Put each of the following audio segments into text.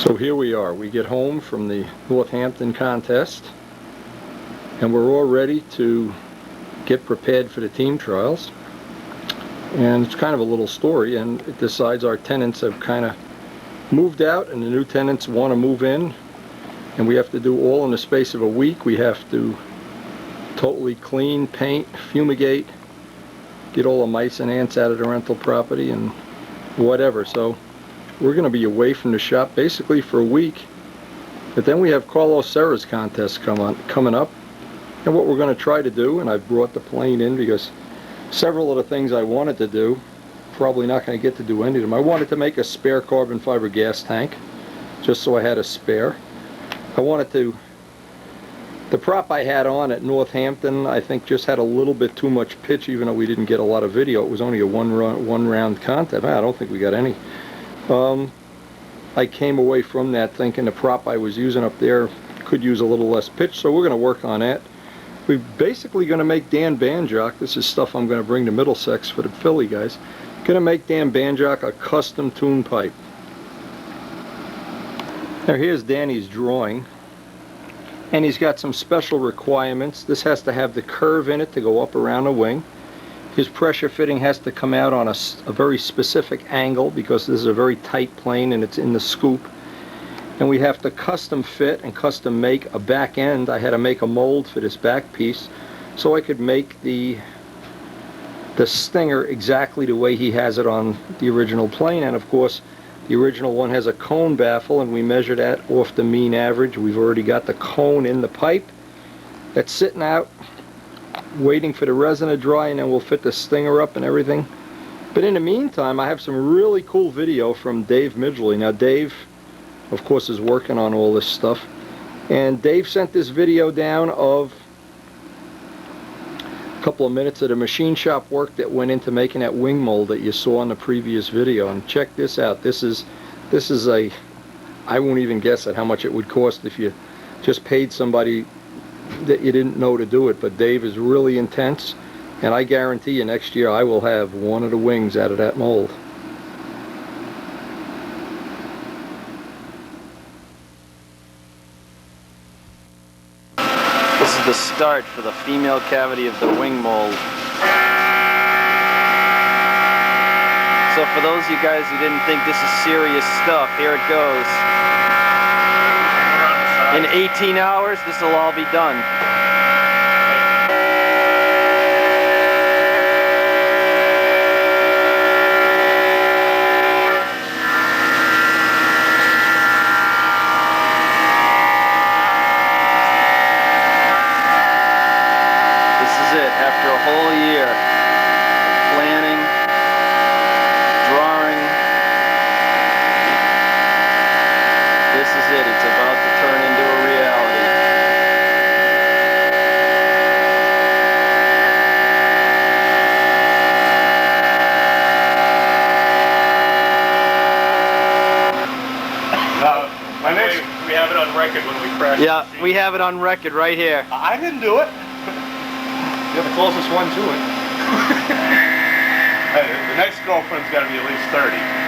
So here we are. We get home from the Northampton contest and we're all ready to get prepared for the team trials. And it's kind of a little story, and it decides our tenants have kind of moved out and the new tenants want to move in, and we have to do all in the space of a week. We have to totally clean, paint, fumigate, get all the mice and ants out of the rental property and whatever. So we're going to be away from the shop basically for a week. But then we have Carlos Serra's contest coming up, and what we're going to try to do, and I've brought the plane in because several of the things I wanted to do, probably not going to get to do any of them. I wanted to make a spare carbon fiber gas tank, just so I had a spare. I wanted to, the prop I had on at Northampton, I think just had a little bit too much pitch, even though we didn't get a lot of video. It was only a one round contest. I don't think we got any. I came away from that thinking the prop I was using up there could use a little less pitch, so we're going to work on that. We're basically going to make Dan Banjock, this is stuff I'm going to bring to Middlesex for the Philly guys, going to make Dan Banjock a custom tune pipe. Now here's Danny's drawing, and he's got some special requirements. This has to have the curve in it to go up around the wing. His pressure fitting has to come out on a very specific angle because this is a very tight plane and it's in the scoop. And we have to custom fit and custom make a back end. I had to make a mold for this back piece so I could make the stinger exactly the way he has it on the original plane. And of course the original one has a cone baffle, and we measure that off the mean average. We've already got the cone in the pipe that's sitting out waiting for the resin to dry, and then we'll fit the stinger up and everything. But in the meantime, I have some really cool video from Dave Midgley. Now Dave, of course, is working on all this stuff, and Dave sent this video down of a couple of minutes of the machine shop work that went into making that wing mold that you saw in the previous video. And check this out. This is a, I won't even guess at how much it would cost if you just paid somebody that you didn't know to do it. But Dave is really intense, and I guarantee you next year I will have one of the wings out of that mold. This is the start for the female cavity of the wing mold. So for those of you guys who didn't think this is serious stuff, here it goes. In 18 hours, this will all be done. This is it, after a whole year. Planning, drawing. This is it, it's about to turn into a reality. We have it on record when we crash. Yeah, we have it on record right here. I didn't do it. You're the closest one to it. Hey, the next girlfriend's got to be at least 30.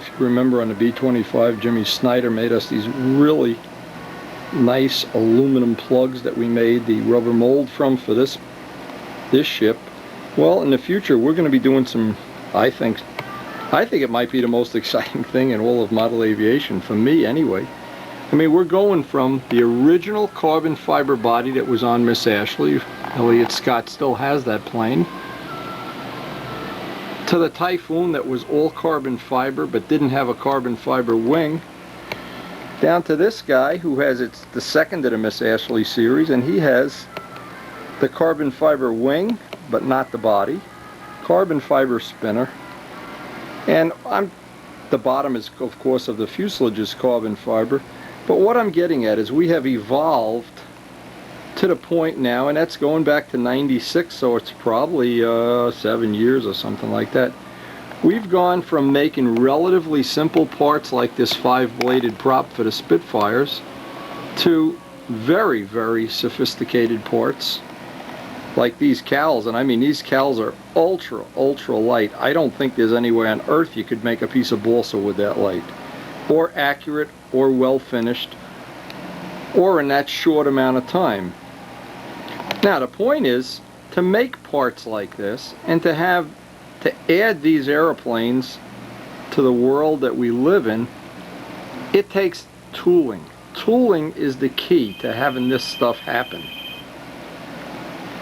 if you remember on the B25, Jimmy Snyder made us these really nice aluminum plugs that we made the rubber mold from for this ship. Well, in the future we're going to be doing some, I think it might be the most exciting thing in all of model aviation, for me anyway. I mean, we're going from the original carbon fiber body that was on Miss Ashley, Elliott Scott still has that plane, to the Typhoon that was all carbon fiber but didn't have a carbon fiber wing, down to this guy who has the second of the Miss Ashley series, and he has the carbon fiber wing but not the body, carbon fiber spinner, and the bottom is of course of the fuselage is carbon fiber. But what I'm getting at is we have evolved to the point now, and that's going back to '96, so it's probably 7 years or something like that. We've gone from making relatively simple parts like this 5-bladed prop for the Spitfires to very, very sophisticated parts like these cowls. And I mean, these cowls are ultra light. I don't think there's any way on earth you could make a piece of balsa with that light, or accurate, or well finished, or in that short amount of time. Now the point is to make parts like this and to add these airplanes to the world that we live in, it takes tooling. Tooling is the key to having this stuff happen.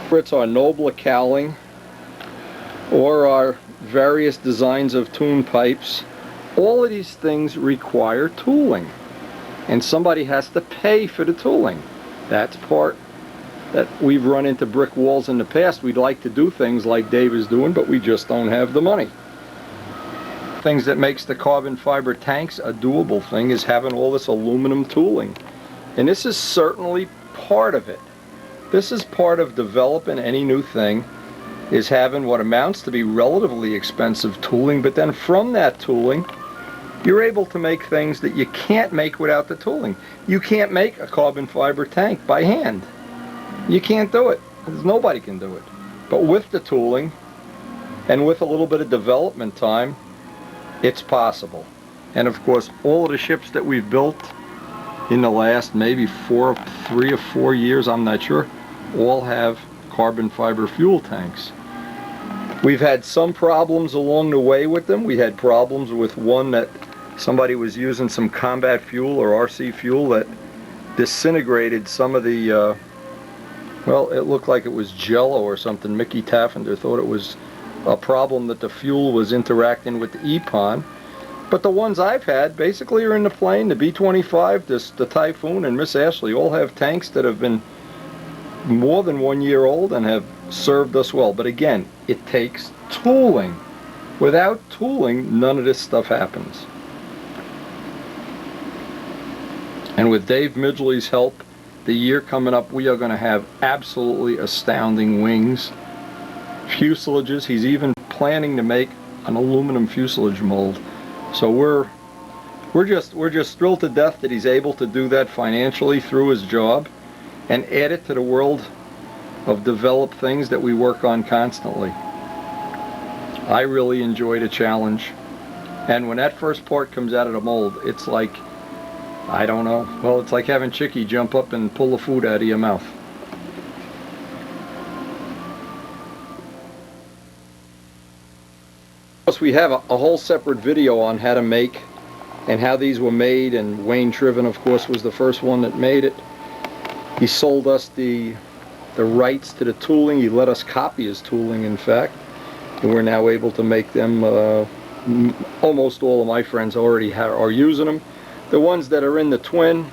Whether it's our nobler cowling or our various designs of tune pipes, all of these things require tooling, and somebody has to pay for the tooling. That's part that we've run into brick walls in the past. We'd like to do things like Dave is doing, but we just don't have the money. Things that makes the carbon fiber tanks a doable thing is having all this aluminum tooling, and this is certainly part of it. This is part of developing any new thing, is having what amounts to be relatively expensive tooling, but then from that tooling you're able to make things that you can't make without the tooling. You can't make a carbon fiber tank by hand. You can't do it. Nobody can do it. But with the tooling and with a little bit of development time, it's possible. And of course, all of the ships that we've built in the last maybe 3 or 4 years, I'm not sure, all have carbon fiber fuel tanks. We've had some problems along the way with them. We had problems with one that somebody was using some combat fuel or RC fuel that disintegrated some of the well, it looked like it was jello or something. Mickey Taffender thought it was a problem that the fuel was interacting with the EPON. But the ones I've had basically are in the plane. The B25, the Typhoon, and Miss Ashley all have tanks that have been more than 1 year old and have served us well. But again, it takes tooling. Without tooling, none of this stuff happens. And with Dave Midgley's help, the year coming up, we are going to have absolutely astounding wings, fuselages. He's even planning to make an aluminum fuselage mold. So we're just thrilled to death that he's able to do that financially through his job and add it to the world of developed things that we work on constantly. I really enjoy the challenge, and when that first part comes out of the mold, it's like, I don't know, well, it's like having Chicky jump up and pull the food out of your mouth. Plus, we have a whole separate video on how to make and how these were made, and Wayne Triven, of course, was the first one that made it. He sold us the rights to the tooling. He let us copy his tooling, in fact, and we're now able to make them. Almost all of my friends already are using them. The ones that are in the twin,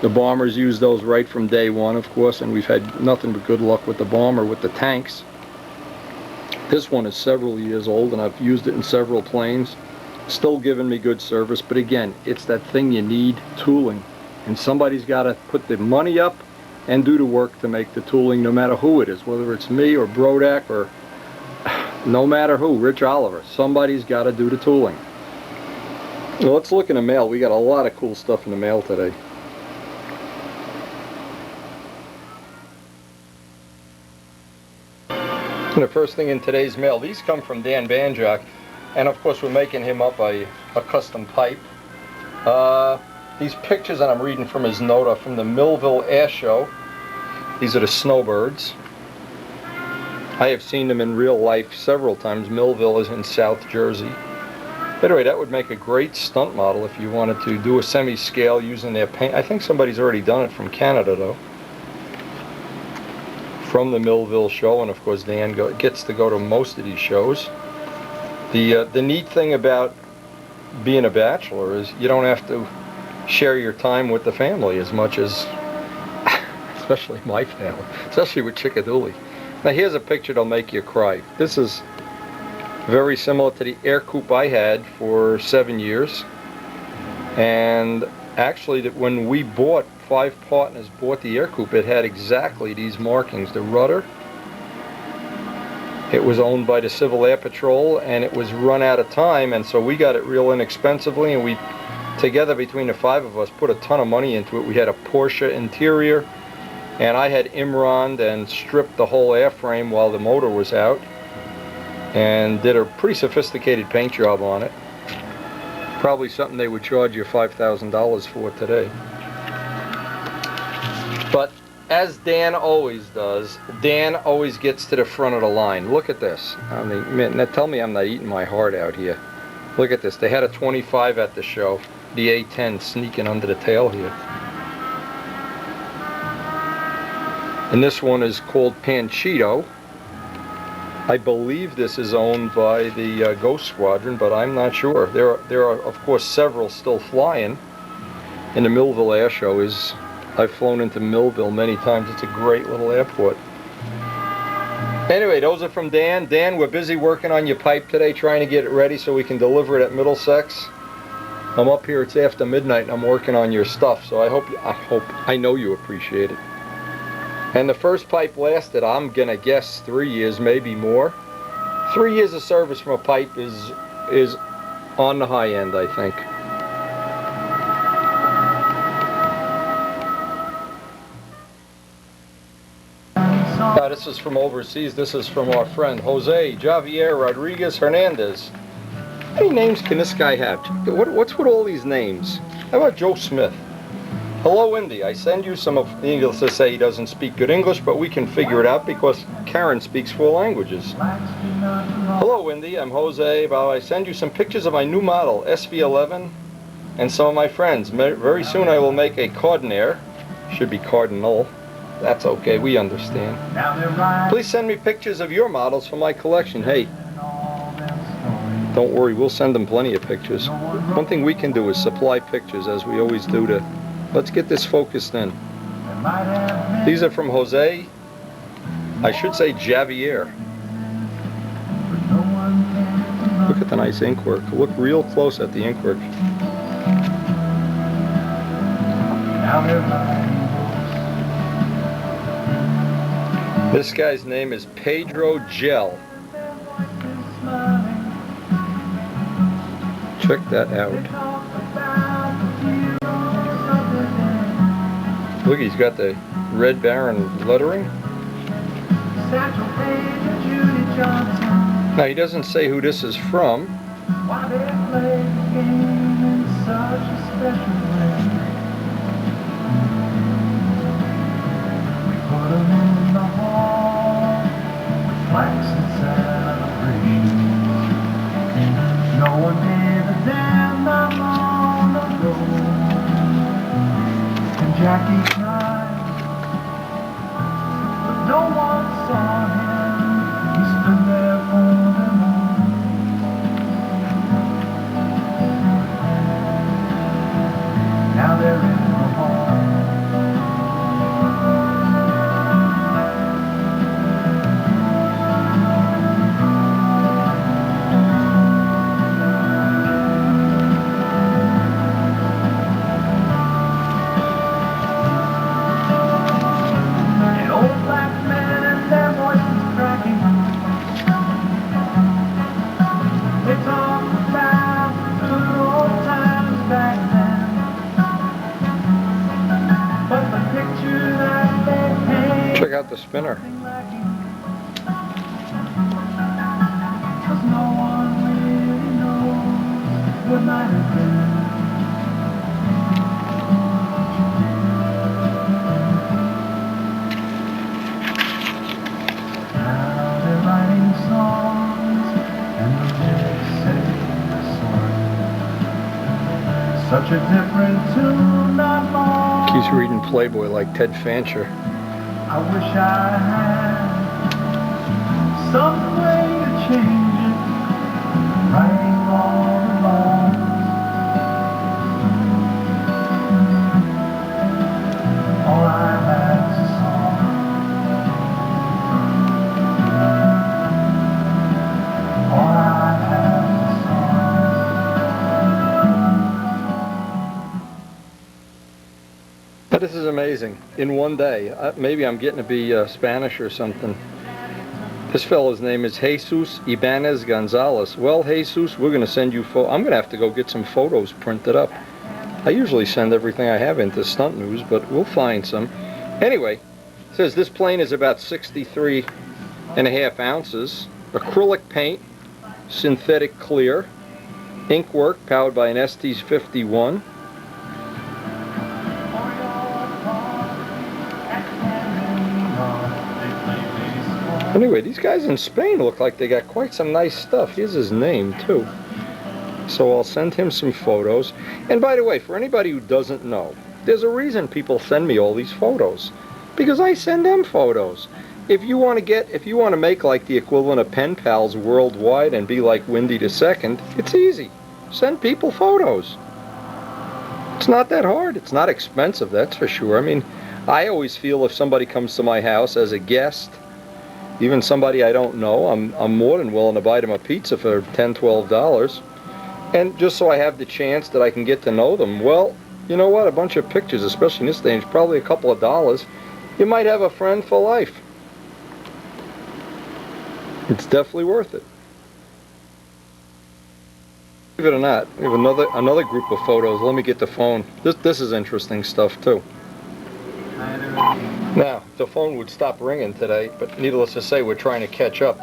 the bombers use those right from day one, of course, and we've had nothing but good luck with the bomber, with the tanks. This one is several years old, and I've used it in several planes. Still giving me good service, but again, it's that thing you need, tooling. And somebody's got to put the money up and do the work to make the tooling, no matter who it is, whether it's me or Brodak or no matter who, Rich Oliver. Somebody's got to do the tooling. Well, let's look in the mail. We got a lot of cool stuff in the mail today. And the first thing in today's mail, these come from Dan Banjock. and of course we're making him up a custom pipe. These pictures that I'm reading from his note are from the Millville Air Show. These are the snowbirds. I have seen them in real life several times. Millville is in South Jersey. Anyway, that would make a great stunt model if you wanted to do a semi-scale using their paint. I think somebody's already done it from Canada though. From the Millville show, and of course Dan gets to go to most of these shows. The neat thing about being a bachelor is you don't have to share your time with the family as much as, especially my family, especially with Chickadooley. Now here's a picture that'll make you cry. This is very similar to the air coupe I had for 7 years, and actually that when we bought, 5 partners bought the air coupe, it had exactly these markings. The rudder, it was owned by the Civil Air Patrol, and it was run out of time, and so we got it real inexpensively, and we together between the 5 of us put a ton of money into it. We had a Porsche interior, and I had Imroned and stripped the whole airframe while the motor was out, and did a pretty sophisticated paint job on it. Probably something they would charge you $5,000 for today. But as Dan always does, Dan always gets to the front of the line. Look at this. I mean, now tell me I'm not eating my heart out here. Look at this. They had a 25 at the show. The A10 sneaking under the tail here. And this one is called Panchito. I believe this is owned by the Ghost Squadron, but I'm not sure. There are of course several still flying. And the Millville Air Show is, I've flown into Millville many times. It's a great little airport. Anyway, those are from Dan. Dan, we're busy working on your pipe today, trying to get it ready so we can deliver it at Middlesex. I'm up here, it's after midnight, and I'm working on your stuff, so I know you appreciate it. And the first pipe lasted, I'm gonna guess, 3 years, maybe more. 3 years of service from a pipe is on the high end, I think. This is from overseas. This is from our friend Jose Javier Rodriguez Hernandez. How many names can this guy have? What's with all these names? How about Joe Smith? Hello, Indy. I send you some of the English to say he doesn't speak good English, but we can figure it out because Karen speaks 4 languages. Hello, Indy. I'm Jose. I send you some pictures of my new model, SV11, and some of my friends. Very soon I will make a Cardinal. Should be Cardinal. That's okay. We understand. Please send me pictures of your models for my collection. Hey, don't worry. We'll send them plenty of pictures. One thing we can do is supply pictures, as we always do to... Let's get this focused in. These are from Jose, I should say Javier. Look at the nice ink work. Look real close at the ink work. This guy's name is Pedro Gel. Check that out. Look, he's got the Red Baron lettering. Now, he doesn't say who this is from. Jackie cried, but no one saw him. He stood there for them all. Now they're in the hall. Check out the spinner. good night again. Now they're writing songs and the lyrics say the song. Such a different tune, not long. He's reading Playboy like Ted Fancher. I wish I had some way to change it, writing all along. All I had is a song. All I had is a song. But this is amazing. In one day, maybe I'm getting to be Spanish or something. This fellow's name is Jesus Ibanez Gonzalez. Well, Jesus, we're going to send you I'm going to have to go get some photos printed up. I usually send everything I have into Stunt News, but we'll find some. Anyway, it says this plane is about 63.5 ounces. Acrylic paint, synthetic clear, ink work powered by an Estes 51. Anyway, these guys in Spain look like they got quite some nice stuff. Here's his name, too. So I'll send him some photos. And by the way, for anybody who doesn't know, there's a reason people send me all these photos. Because I send them photos. If you want to make like the equivalent of pen pals worldwide and be like Windy the Second, it's easy. Send people photos. It's not that hard. It's not expensive, that's for sure. I mean, I always feel if somebody comes to my house as a guest, even somebody I don't know, I'm more than willing to buy them a pizza for $10, $12. And just so I have the chance that I can get to know them, well, you know what, a bunch of pictures, especially in this day, probably a couple of dollars, you might have a friend for life. It's definitely worth it. Believe it or not, we have another group of photos. Let me get the phone. This is interesting stuff too. Now, the phone would stop ringing today, but needless to say, we're trying to catch up.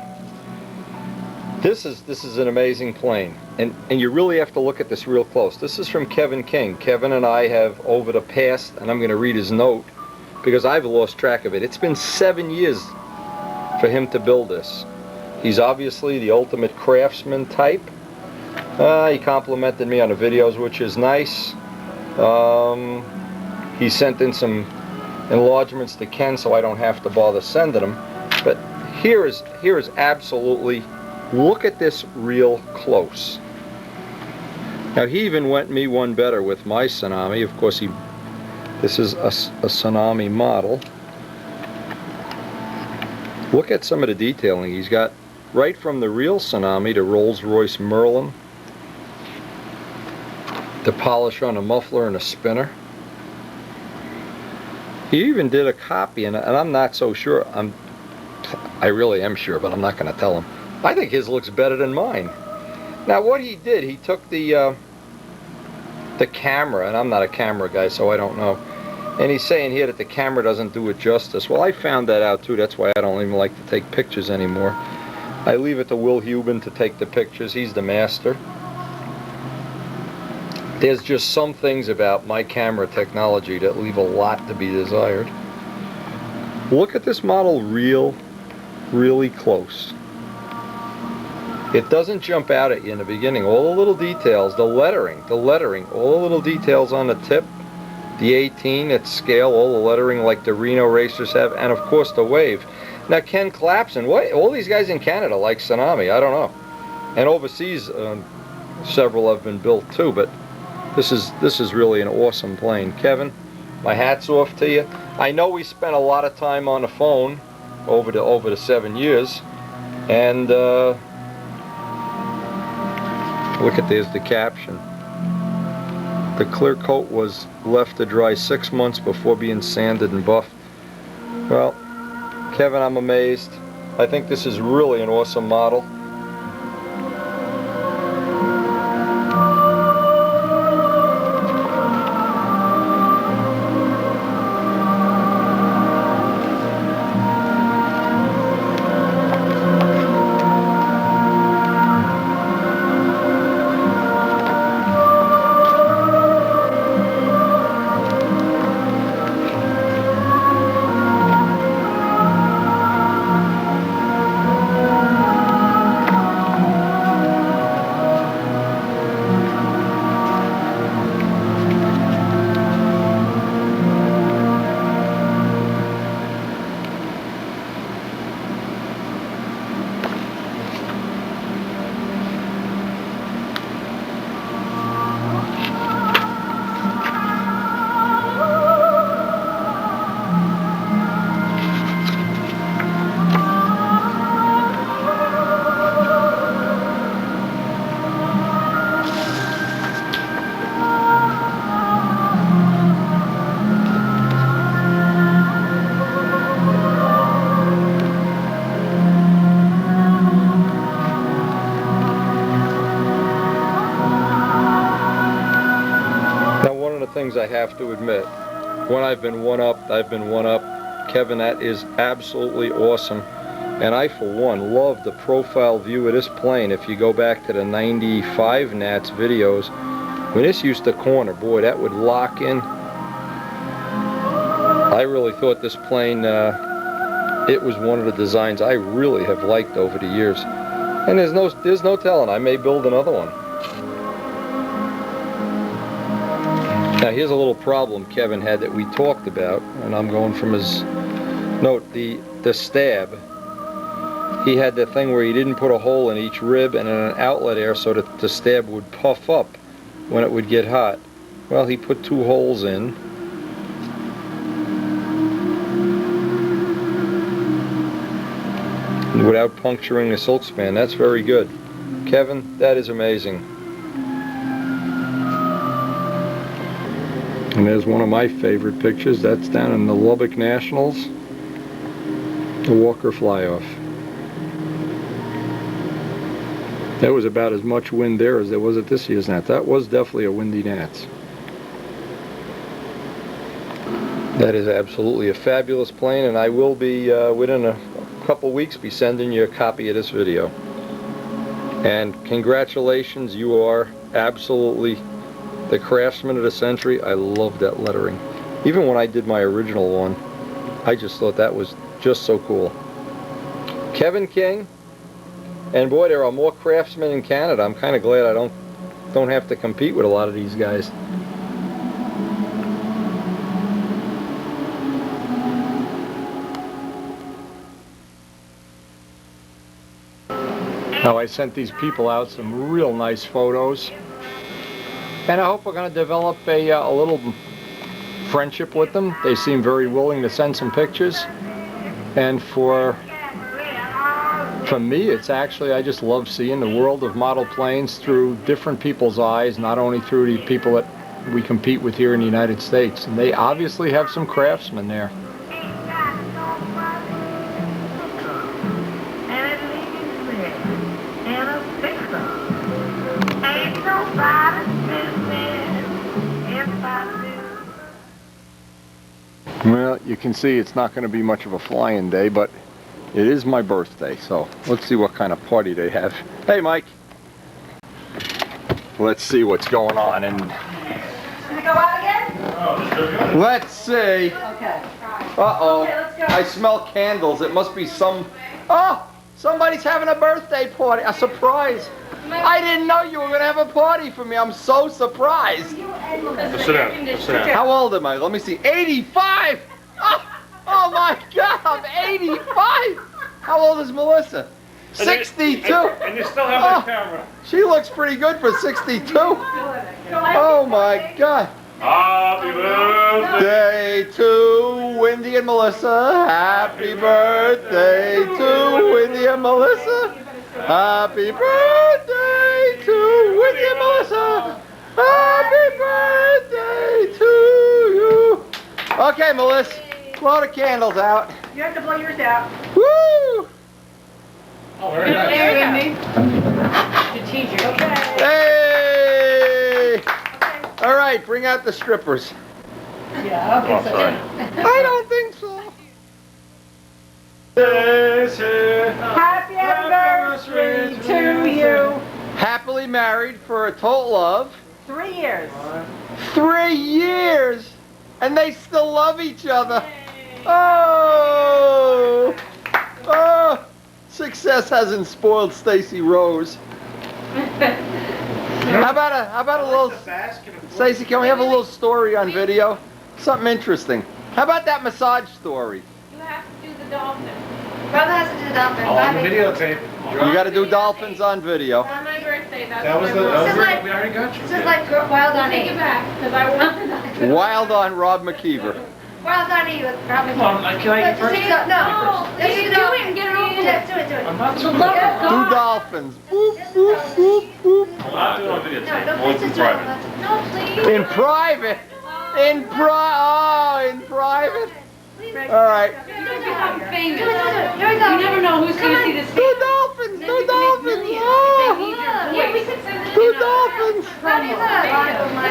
This is an amazing plane, and you really have to look at this real close. This is from Kevin King. Kevin and I have, over the past, and I'm going to read his note, because I've lost track of it. It's been 7 years for him to build this. He's obviously the ultimate craftsman type. He complimented me on the videos, which is nice. He sent in some enlargements to Ken so I don't have to bother sending them. But here is absolutely, look at this real close. Now he even went me one better with my Tsunami. Of course, this is a Tsunami model. Look at some of the detailing. He's got right from the real Tsunami to Rolls-Royce Merlin, the polish on a muffler and a spinner. He even did a copy, and I'm not so sure. I really am sure, but I'm not going to tell him. I think his looks better than mine. Now, what he did, he took the camera, and I'm not a camera guy, so I don't know. And he's saying here that the camera doesn't do it justice. Well, I found that out too. That's why I don't even like to take pictures anymore. I leave it to Will Hubin to take the pictures. He's the master. There's just some things about my camera technology that leave a lot to be desired. Look at this model really close. It doesn't jump out at you in the beginning. All the little details, the lettering, all the little details on the tip, the 18 at scale, all the lettering like the Reno racers have, and of course the wave. Now Ken Clapson, all these guys in Canada like Tsunami, I don't know. And overseas, several have been built too, but this is really an awesome plane. Kevin, my hat's off to you. I know we spent a lot of time on the phone over the 7 years, and look at there's the caption. The clear coat was left to dry 6 months before being sanded and buffed. Well, Kevin, I'm amazed. I think this is really an awesome model. I have to admit. When I've been one-upped, I've been one-upped. Kevin, that is absolutely awesome. And I, for one, love the profile view of this plane. If you go back to the 95 Nats videos, when this used to corner, boy, that would lock in. I really thought this plane, it was one of the designs I really have liked over the years. And there's no telling, I may build another one. Now here's a little problem Kevin had that we talked about, and I'm going from his note, the stab. He had the thing where he didn't put a hole in each rib and an outlet air so that the stab would puff up when it would get hot. Well, he put 2 holes in. Without puncturing the silk span. That's very good. Kevin, that is amazing. And there's one of my favorite pictures. That's down in the Lubbock Nationals. The Walker fly-off. That was about as much wind there as there was at this year's Nats. That was definitely a windy Nats. That is absolutely a fabulous plane, and I will be, within a couple weeks, be sending you a copy of this video. And congratulations, you are absolutely the craftsman of the century. I love that lettering. Even when I did my original one, I just thought that was just so cool. Kevin King. And boy, there are more craftsmen in Canada. I'm kind of glad I don't have to compete with a lot of these guys. Now I sent these people out some real nice photos, and I hope we're going to develop a little friendship with them. They seem very willing to send some pictures, and for me, it's actually, I just love seeing the world of model planes through different people's eyes, not only through the people that we compete with here in the United States. And they obviously have some craftsmen there. Well, you can see it's not going to be much of a flying day, but it is my birthday, so let's see what kind of party they have. Hey, Mike. Let's see what's going on. And Can we go out again? let's see. Okay. Uh-oh. Okay, let's go. I smell candles. It must be some... Oh! Somebody's having a birthday party. A surprise. I didn't know you were going to have a party for me. I'm so surprised. Sit down. Sit down. How old am I? Let me see. 85! Oh my God, I'm 85! How old is Melissa? 62! And you still have that camera. She looks pretty good for 62. Oh my God. Happy birthday. Day to Wendy and Melissa. Happy birthday to Wendy and Melissa. Happy birthday to Wendy and Melissa. Happy birthday to you. Okay, Melissa. Blow the candles out. You have to blow yours out. Woo! Oh, very nice. There, Wendy. Strategic. Okay. Hey! Okay. All right, bring out the strippers. Yeah, okay. Oh, So sorry. I don't think so. happy anniversary to you. Happily married for a total of 3 years. 3 years, and they still love each other. Oh, oh! Success hasn't spoiled Stacy Rose. How about a little? Stacy, can we have a little story on video? Something interesting. How about that massage story? You have to do the dolphin. Brother has to do the dolphin. On the videotape. You got to do dolphins on video. On my birthday, that's That was my the. birthday. We already got you. This is like Wild on Take it E. back, because I want Wild on Rob McKeever. Wild on E with probably. Come on, can I get first? No. No, Let's you do do it and get it over with. Let's do it. I'm not doing Do dolphins. Boop, boop, boop, boop. I'm not doing on No, videotape. don't Only please in just do it. private. No, please. In private. In private. All right. You're gonna become famous. Do it. Here we go. You never know who's gonna see this. Do dolphins. Then Two you can make dolphins! millions Oh! if they need your Yeah, we voice. could send it Two in dolphins!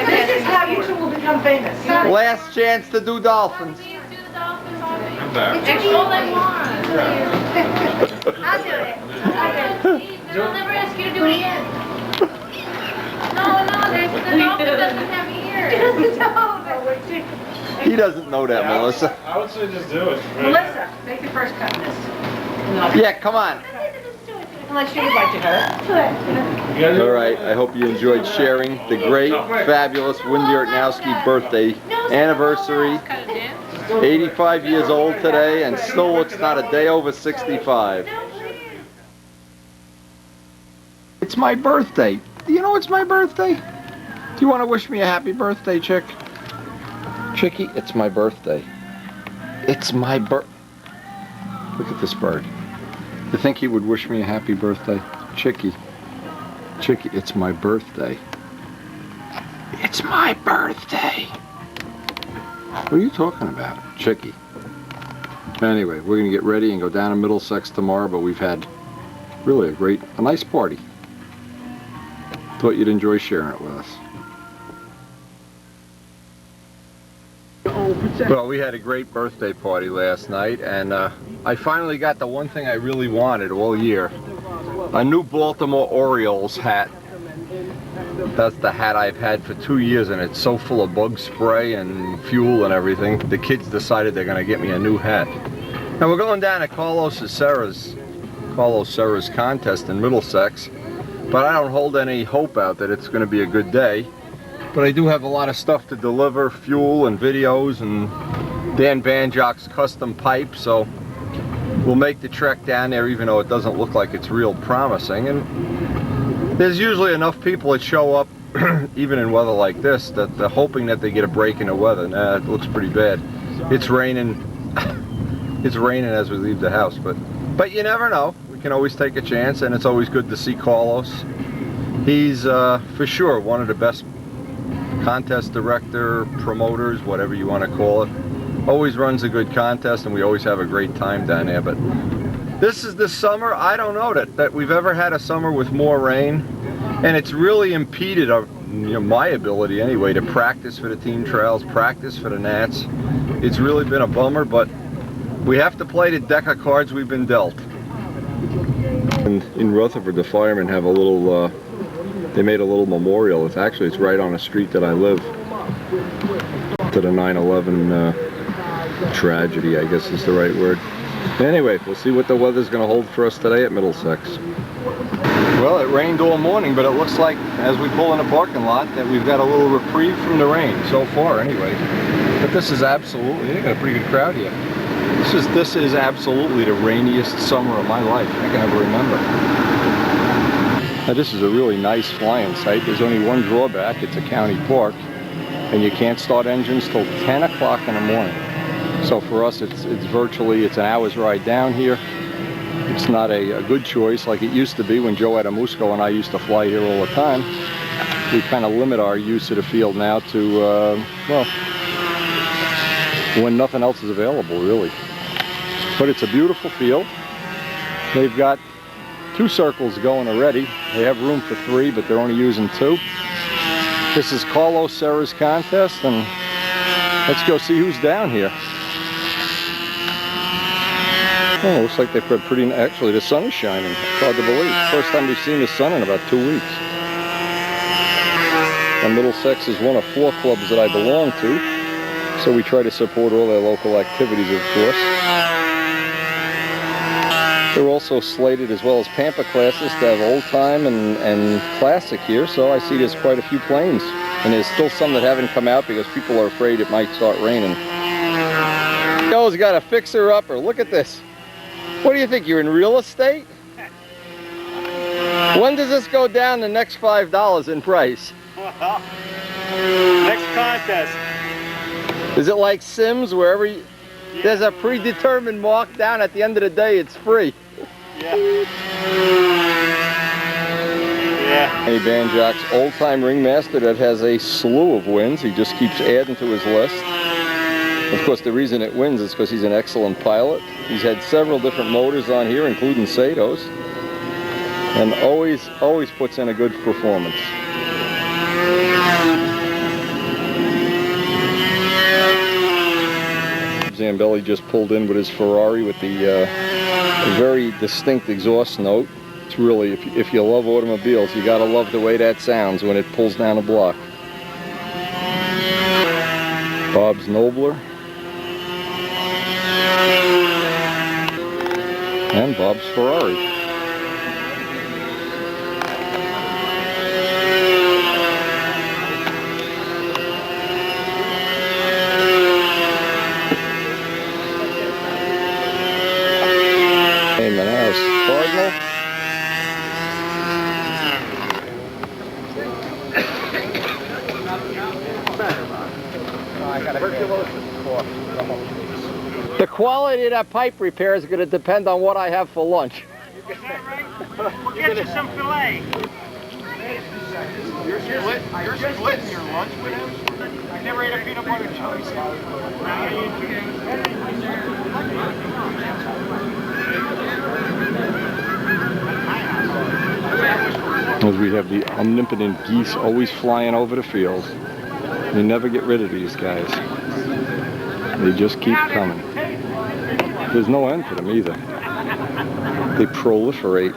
This is how you two will become famous. Last chance to do dolphins. Please do the dolphins for me. It's It's all I want. I'll do it. Please, I'll never ask you to do it again. No, the dolphin doesn't have ears. He doesn't know that, Melissa. I would say just do it. Melissa, make the first cut in this. Yeah, come on. Unless you would like to cut it. All right, I hope you enjoyed sharing the great, fabulous Wendy Adamusko birthday anniversary. 85 years old today and still looks not a day over 65. It's my birthday. Do you know it's my birthday? Do you want to wish me a happy birthday, Chick? Chicky, it's my birthday. It's my Look at this bird. You think he would wish me a happy birthday? Chicky. Chicky, it's my birthday. It's my birthday. What are you talking about, Chicky? Anyway, we're gonna get ready and go down to Middlesex tomorrow, but we've had really a nice party. Thought you'd enjoy sharing it with us. Well, we had a great birthday party last night, and I finally got the one thing I really wanted all year. A new Baltimore Orioles hat. That's the hat I've had for 2 years, and it's so full of bug spray and fuel and everything. The kids decided they're going to get me a new hat. Now we're going down to Carlos Serra's contest in Middlesex, but I don't hold any hope out that it's going to be a good day. But I do have a lot of stuff to deliver, fuel and videos and Dan Banjock's custom pipe, so we'll make the trek down there even though it doesn't look like it's real promising. And there's usually enough people that show up, even in weather like this, that they're hoping that they get a break in the weather. Nah, it looks pretty bad. It's raining. It's raining as we leave the house, but you never know. We can always take a chance, and it's always good to see Carlos. He's for sure one of the best contest director, promoters, whatever you want to call it. Always runs a good contest, and we always have a great time down there. But this summer, I don't know that we've ever had a summer with more rain, and it's really impeded my ability anyway to practice for the team trials, practice for the Nats. It's really been a bummer, but we have to play the deck of cards we've been dealt. And in Rutherford, the firemen have a little they made a little memorial. It's right on a street that I live, to the 9/11 tragedy, I guess is the right word. Anyway, we'll see what the weather's going to hold for us today at Middlesex. Well, it rained all morning, but it looks like as we pull in the parking lot that we've got a little reprieve from the rain so far anyway. But this is absolutely, they got a pretty good crowd here. This is absolutely the rainiest summer of my life I can ever remember. Now this is a really nice flying site. There's only one drawback. It's a county park, and you can't start engines till 10 o'clock in the morning. So for us, it's an hour's ride down here. It's not a good choice like it used to be when Joe Adamusko and I used to fly here all the time. We kind of limit our use of the field now to, well, when nothing else is available, really. But it's a beautiful field. They've got 2 circles going already. They have room for 3, but they're only using 2. This is Carlos Serra's contest, and let's go see who's down here. Oh, looks like they put pretty, actually the sun is shining. It's hard to believe. First time we've seen the sun in about 2 weeks. And Middlesex is one of 4 clubs that I belong to, so we try to support all their local activities, of course. They're also slated, as well as Pampa classes, to have old time and classic here, so I see there's quite a few planes. And there's still some that haven't come out because people are afraid it might start raining. Joe's got a fixer-upper. Look at this. What do you think, you're in real estate? When does this go down the next $5 in price? Well, next contest. Is it like Sims, wherever there's a predetermined mark down, at the end of the day it's free? Yeah. Yeah. Hey, Banjock's old-time ringmaster that has a slew of wins. He just keeps adding to his list. Of course, the reason it wins is because he's an excellent pilot. He's had several different motors on here, including Sato's. and always puts in a good performance. Zambelli just pulled in with his Ferrari with the very distinct exhaust note. It's really, if you love automobiles, you gotta love the way that sounds when it pulls down a block. Bob's Nobler. And Bob's Ferrari. Name and house, Cardinal. The quality of that pipe repair is going to depend on what I have for lunch. We'll get you some filet. You're splitting your lunch with him? I never ate a peanut butter jelly sandwich. As we have the omnipotent geese always flying over the field. We never get rid of these guys. They just keep coming. There's no end to them either. They proliferate.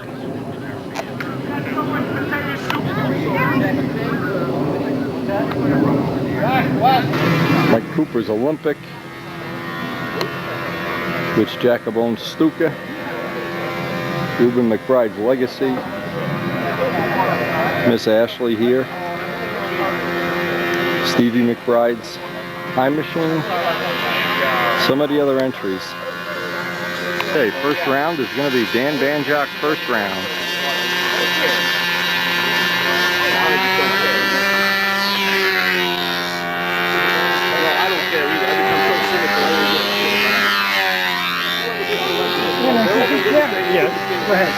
Mike Cooper's Olympic. Rich Jacobone's Stuka. Ruben McBride's Legacy. Miss Ashley here. Stevie McBride's Time Machine. Some of the other entries. Okay, first round is going to be Dan Banjock first round. Yes, go ahead.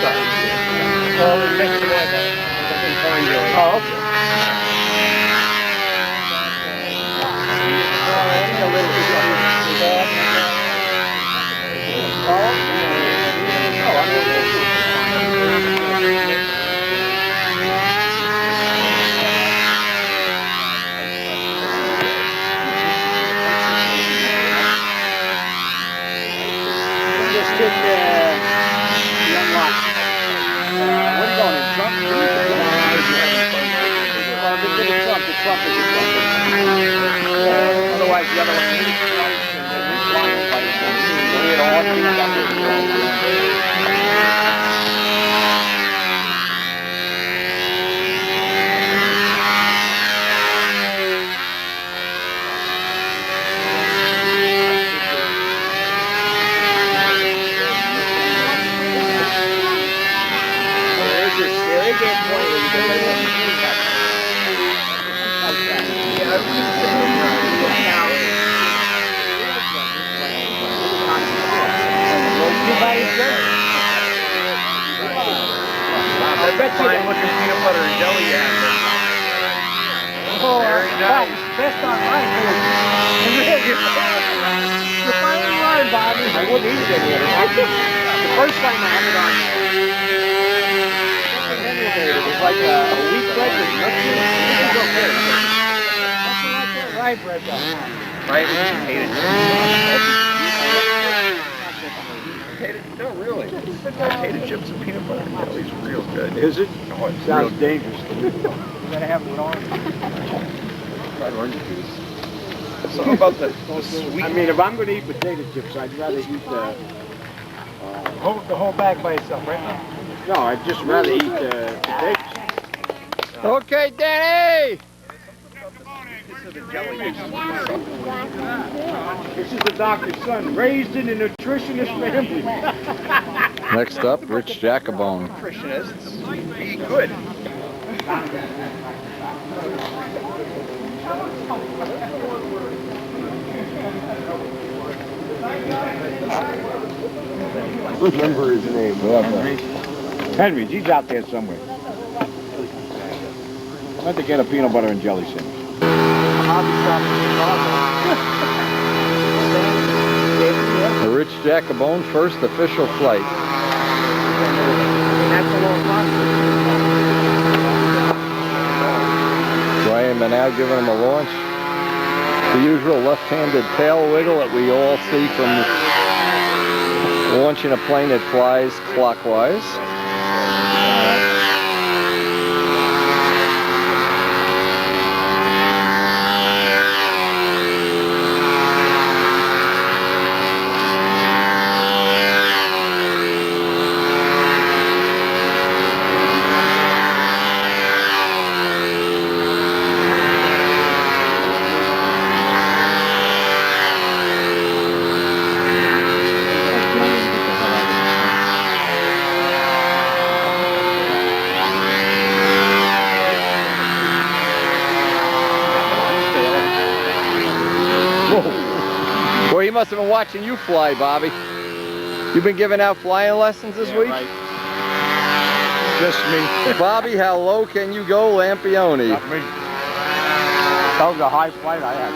stuff. Well, we make it like that. Oh, okay. Just hit the unlock. What are you going in? Trump? Well, if it's in the trunk is a trunk. Otherwise, the other one is Trump, and then we blind by the phone. We had all things that were I bet you fine looking peanut butter and jelly you have there. Oh, very nice. Best online. You're finally lying, Bobby. I wouldn't eat it anymore. The first time I had it on it was like a wheat bread with nuts in it. This is okay. Nothing like that rye bread though. Right? Hated no, really. Potato chips and peanut butter and jelly is real good. Is it? Oh, it's Sounds real dangerous to me. You gotta have it with orange. Try orange juice. So how about the sweet? I mean, if I'm gonna eat potato chips, I'd rather eat the whole bag by itself, right? No, I'd just rather eat the potatoes. Okay, Danny! This is the doctor's son, raised in a nutritionist family. Next up, Rich Jacobone. Nutritionists be good. Remember his name. Henry, he's out there somewhere. I'd like to get a peanut butter and jelly sandwich. The Rich Jacobone first official flight. Graham and now giving him a launch. The usual left-handed tail wiggle that we all see from launching a plane that flies clockwise. Well, he must have been watching you fly, Bobby. You've been giving out flying lessons this week? Right. Just me. Bobby, how low can you go, Lampione? Not me. That was a high flight I had.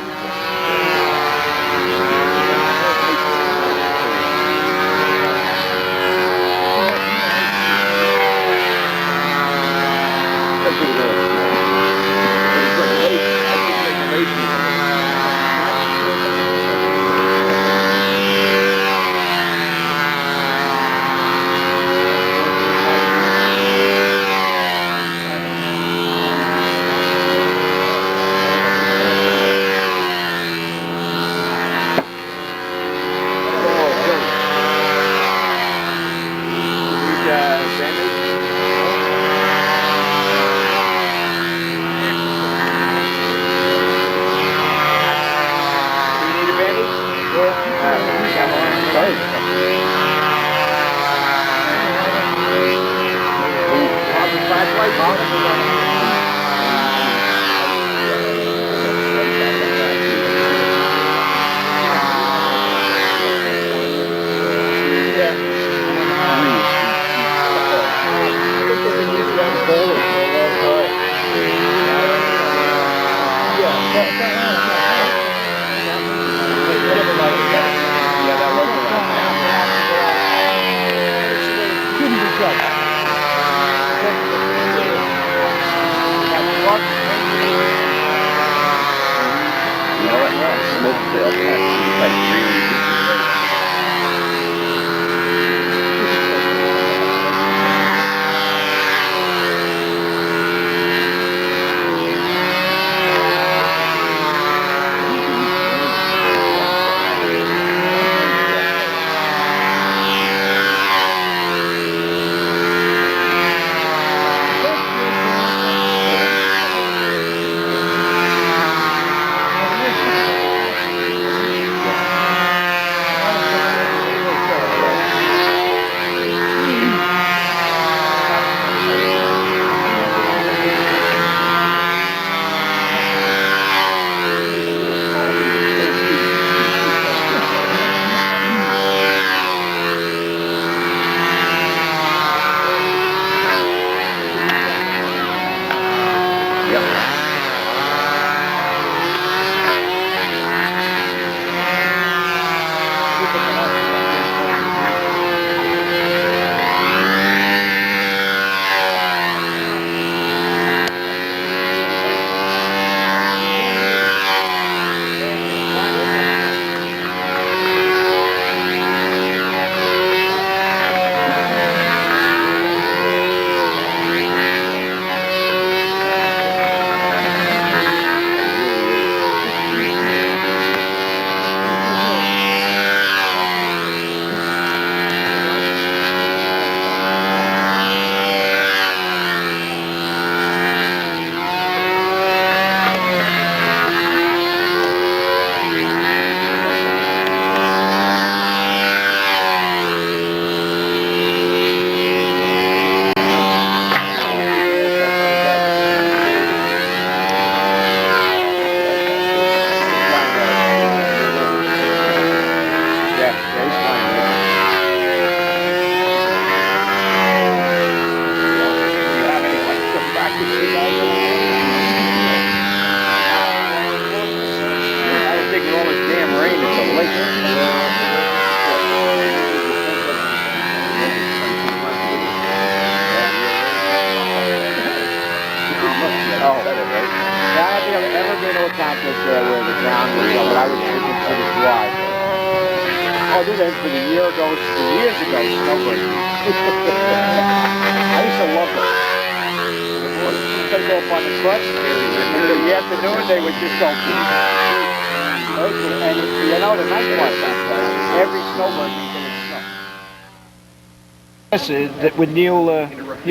With Neil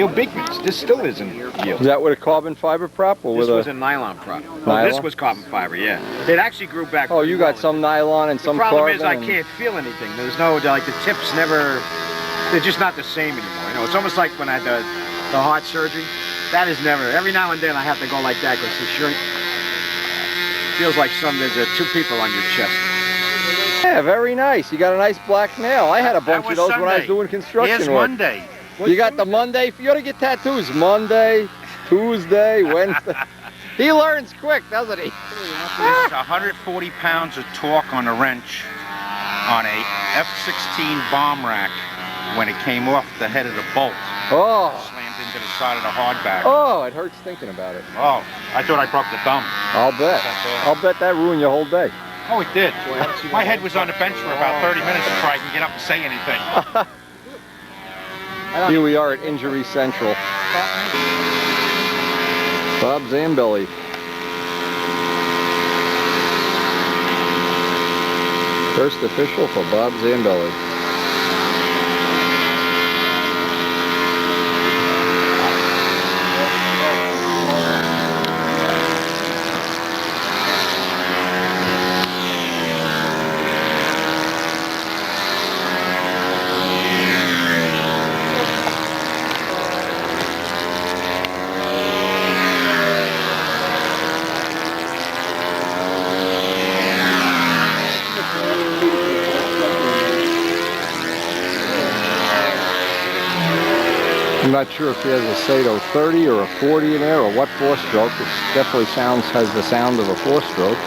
Bigman's. This still isn't yield. Is that with a carbon fiber prop or This with was a nylon prop. Nylon? Oh, this was carbon fiber, yeah. It actually grew back. Oh, you got some nylon and some carbon. The problem is I can't feel anything. There's no, like, the tips never, they're just not the same anymore. You know, it's almost like when I had the heart surgery. That is never, every now and then I have to go like that because the shirt feels like there's two people on your chest. Yeah, very nice. You got a nice black nail. I had a bunch of those when I was doing construction Here's work. Monday. You got the Monday, you ought to get tattoos. Monday, Tuesday, Wednesday. He learns quick, doesn't he? There's 140 pounds of torque on a wrench on a F-16 bomb rack when it came off the head of the bolt. Oh. Slammed into the side of the hardback. Oh, it hurts thinking about it. Oh, I thought I broke the thumb. I'll bet. I'll bet that ruined your whole day. Oh, it did. My head was on the bench for about 30 minutes before I can get up and say anything. Here we are at Injury Central. Bob Zambelli. First official for Bob Zambelli. I'm not sure if he has a Sato 30 or a 40 in there or what four-stroke. It definitely has the sound of a four-stroke.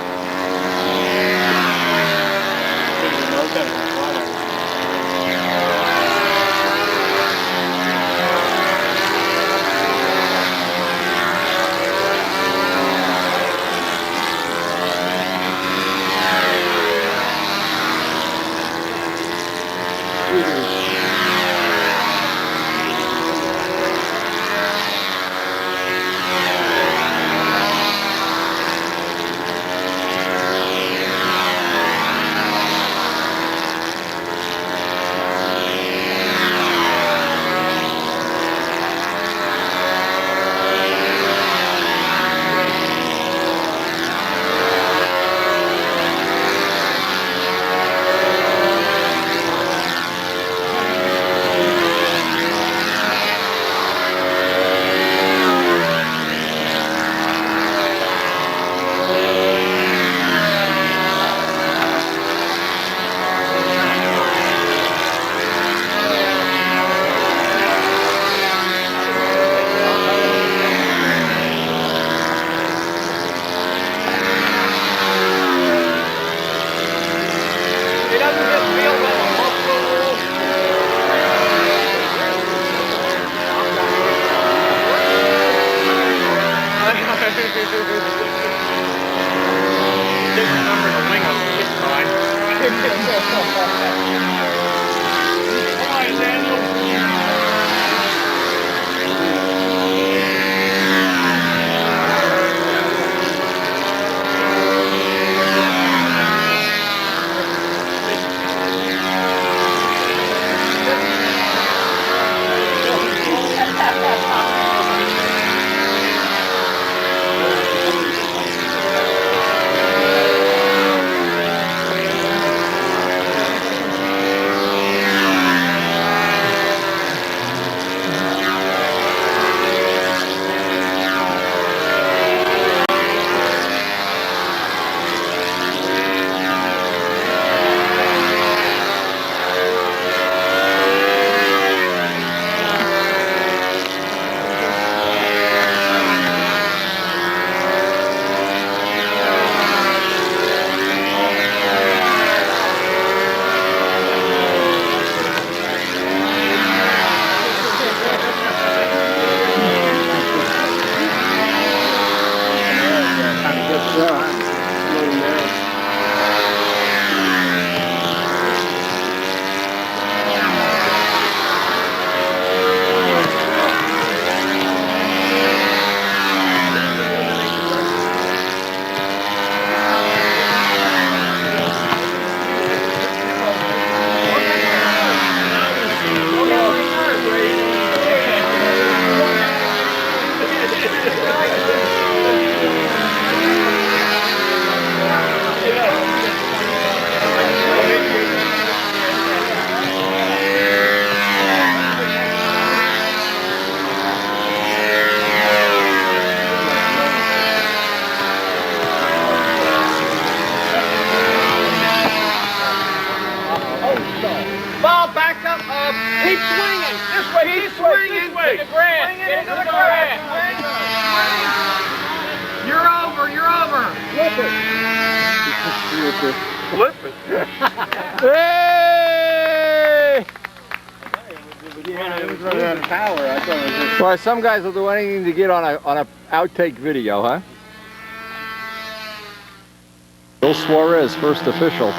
Didn't remember the wing on this time. Come on, Daniel. Ball back up. Keep swinging. This way. Keep swinging. Swing into the grass. Swing into the grass. You're over. You're over. Flip it. Hey! It was running out of power. I thought it was just... Well, some guys will do anything to get on a outtake video, huh? Bill Suarez, first official.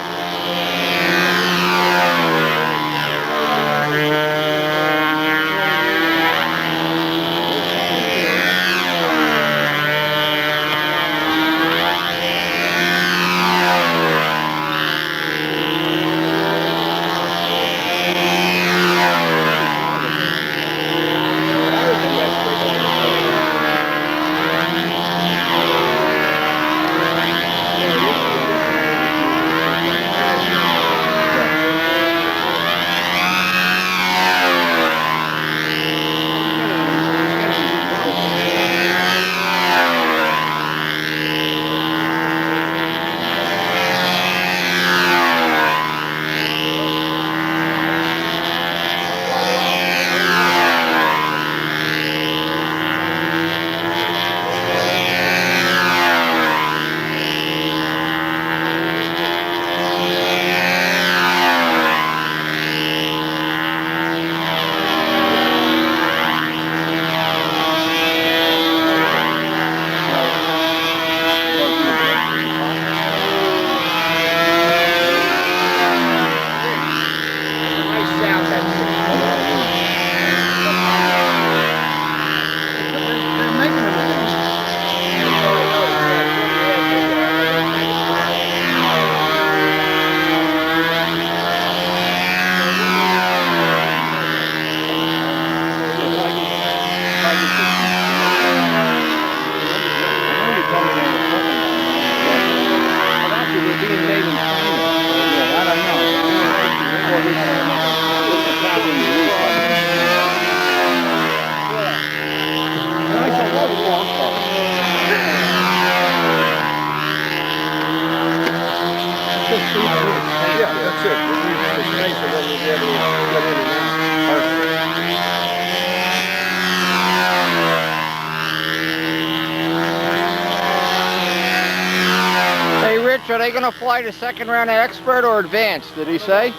Hey Rich, are they going to fly the second round of expert or advanced, did he say?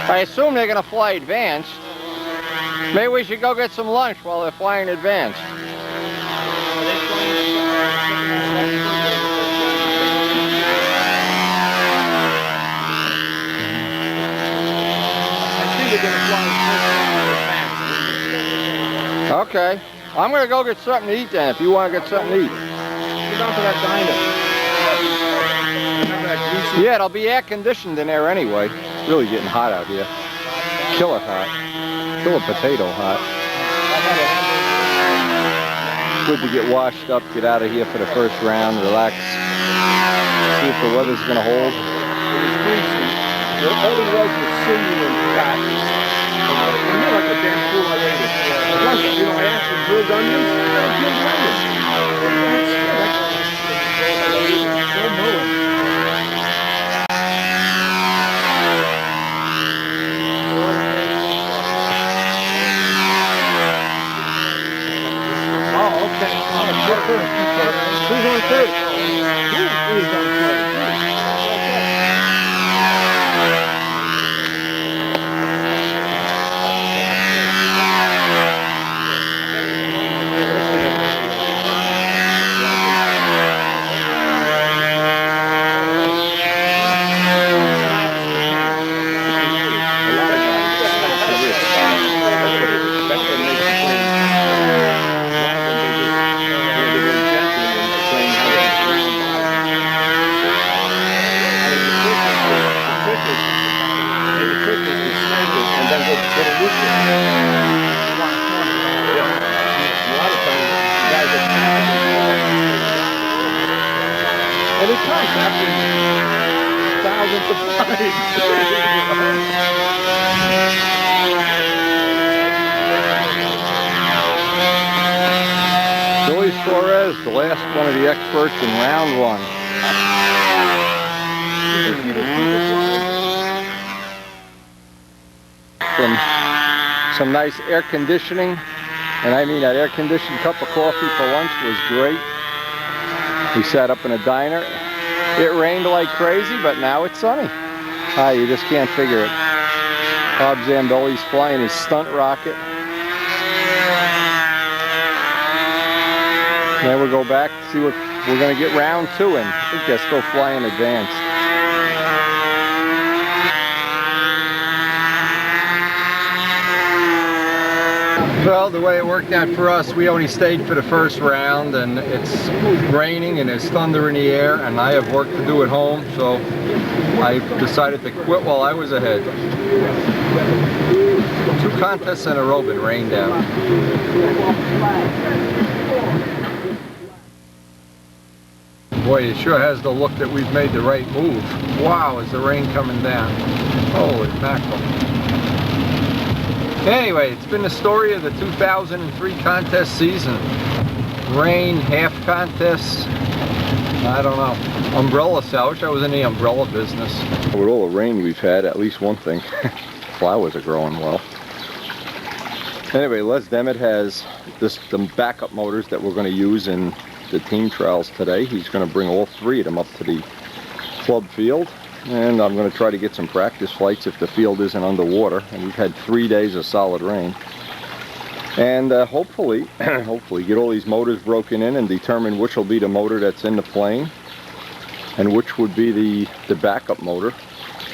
I assume they're going to fly advanced. Maybe we should go get some lunch while they're flying advanced. Okay. I'm gonna go get something to eat then, if you want to get something to eat. Go down to that diner. Remember that greasy? Yeah, it'll be air conditioned in there anyway. It's really getting hot out here. Killer hot. Killer potato hot. Good to get washed up, get out of here for the first round, relax. See if the weather's gonna hold. It was greasy. All it was sinew and fat. I knew like a damn fool I ate it. Plus, you know, I asked for grilled onions. I don't grilled onions. Don't know it. Oh, okay. Who's on third? Who is on third? And it comes after thousands of times. Billy Suarez, the last one of the experts in round one. Some nice air conditioning, and I mean that air conditioned cup of coffee for lunch was great. We sat up in a diner. It rained like crazy, but now it's sunny. You just can't figure it. Bob Zambelli's flying his stunt rocket. Then we'll go back to see what we're going to get round two in. I think they're still flying advanced. Well, the way it worked out for us, we only stayed for the first round, and it's raining and there's thunder in the air, and I have work to do at home, so I decided to quit while I was ahead. 2 contests in a row been rained out. Boy, it sure has the look that we've made the right move. Wow, is the rain coming down. Holy mackerel. Anyway, it's been the story of the 2003 contest season. Rain, half contests, I don't know. Umbrella sale, I wish I was in the umbrella business. With all the rain we've had, at least one thing, flowers are growing well. Anyway, Les Demet has the backup motors that we're going to use in the team trials today. He's going to bring all 3 of them up to the club field. And I'm going to try to get some practice flights if the field isn't underwater. And we've had 3 days of solid rain. And hopefully get all these motors broken in and determine which will be the motor that's in the plane and which would be the backup motor.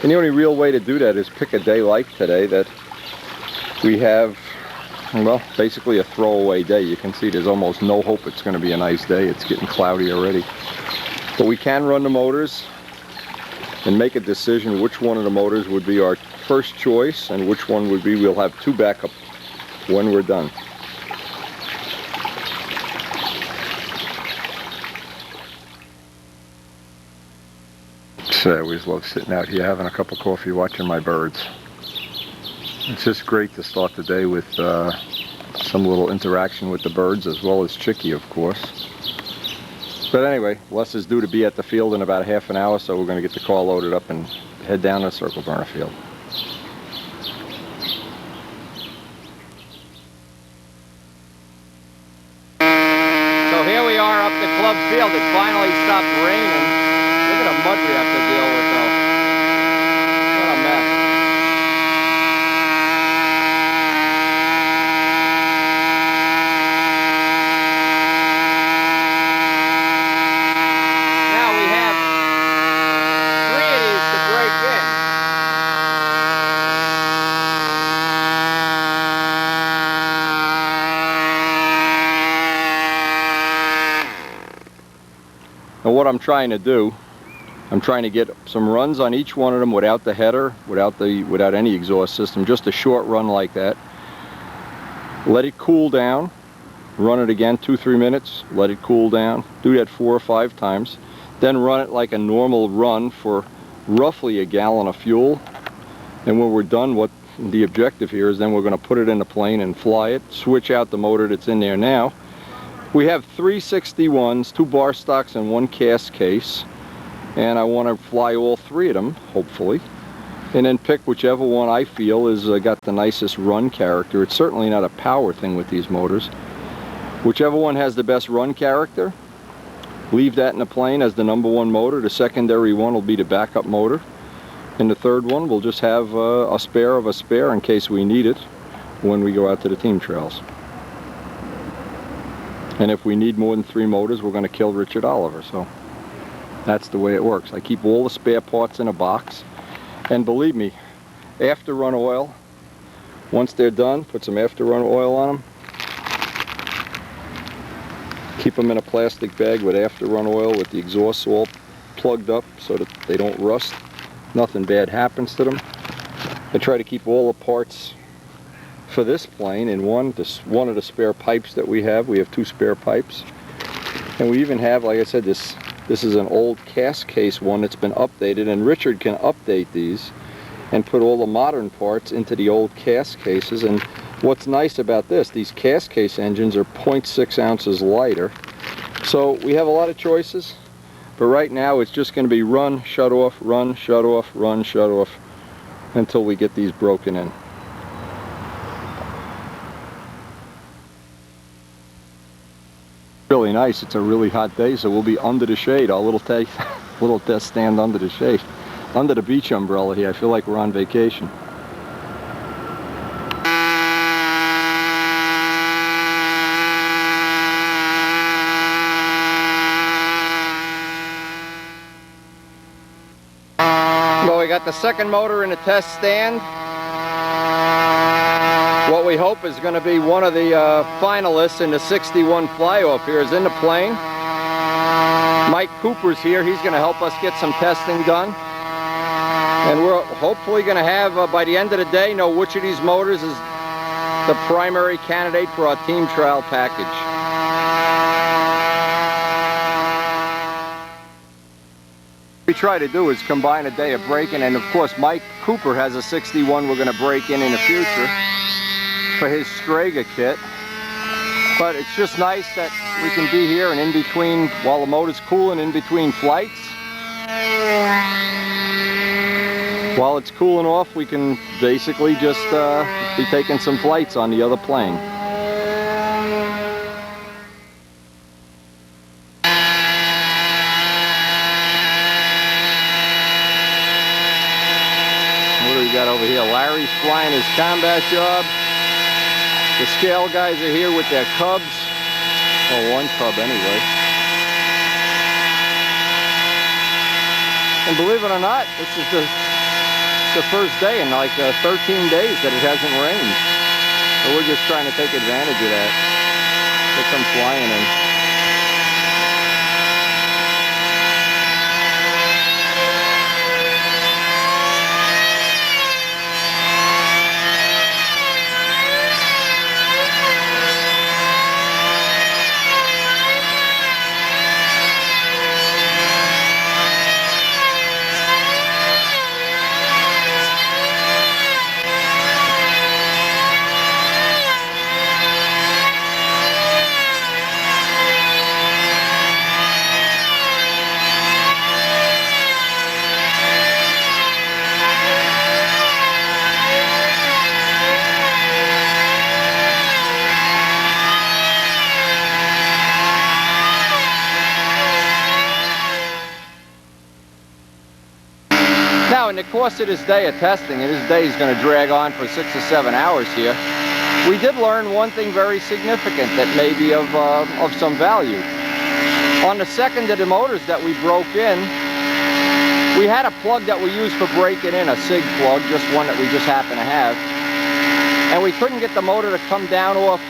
And the only real way to do that is pick a day like today that we have, well, basically a throwaway day. You can see there's almost no hope it's going to be a nice day. It's getting cloudy already. But we can run the motors and make a decision which one of the motors would be our first choice and which one would be we'll have 2 backup when we're done. So I always love sitting out here having a cup of coffee watching my birds. It's just great to start the day with some little interaction with the birds as well as Chicky, of course. But anyway, Les is due to be at the field in about half an hour, so we're going to get the car loaded up and head down to Circle Burner Field. So here we are up the club field. It finally stopped raining. Look at the mud we have to deal with, though. What a mess. Now we have 3 of these to break in. And what I'm trying to do, I'm trying to get some runs on each one of them without the header, without any exhaust system, just a short run like that. Let it cool down, run it again 2-3 minutes, let it cool down, do that 4 or 5 times, then run it like a normal run for roughly a gallon of fuel. And when we're done, what the objective here is then we're going to put it in the plane and fly it, switch out the motor that's in there now. We have 3 61s, 2 bar stocks and 1 cast case, and I want to fly all 3 of them, hopefully, and then pick whichever one I feel is got the nicest run character. It's certainly not a power thing with these motors. Whichever one has the best run character, leave that in the plane as the #1 motor. The secondary one will be the backup motor, and the third one we'll just have a spare of a spare in case we need it when we go out to the team trails. And if we need more than 3 motors, we're going to kill Richard Oliver. So that's the way it works. I keep all the spare parts in a box, and believe me, after run oil, once they're done, put some after run oil on them. Keep them in a plastic bag with after run oil with the exhaust all plugged up so that they don't rust. Nothing bad happens to them. I try to keep all the parts for this plane in one of the spare pipes that we have. We have 2 spare pipes, and we even have, like I said, this is an old cast case one that's been updated, and Richard can update these and put all the modern parts into the old cast cases. And what's nice about this, these cast case engines are 0.6 ounces lighter, so we have a lot of choices, but right now it's just going to be run, shut off, run, shut off, run, shut off until we get these broken in. Really nice. It's a really hot day, so we'll be under the shade. Our little test stand under the shade, under the beach umbrella here. I feel like we're on vacation. Well, we got the second motor in the test stand. What we hope is going to be one of the finalists in the 61 fly-off here is in the plane. Mike Cooper's here. He's going to help us get some testing done. And we're hopefully going to have, by the end of the day, know which of these motors is the primary candidate for our team trial package. What we try to do is combine a day of break-in, and of course Mike Cooper has a 61 we're going to break in the future for his Strega kit. But it's just nice that we can be here and in between, while the motor's cooling, in between flights. While it's cooling off, we can basically just be taking some flights on the other plane. What do we got over here? Larry's flying his combat job. The scale guys are here with their cubs, or 1 cub anyway. And believe it or not, this is the first day in like 13 days that it hasn't rained. So we're just trying to take advantage of that. Get some flying in. Now, in the course of this day of testing, and this day is going to drag on for 6 or 7 hours here, we did learn one thing very significant that may be of some value. On the second of the motors that we broke in, we had a plug that we used for breaking in, a SIG plug, just one that we just happen to have, and we couldn't get the motor to come down off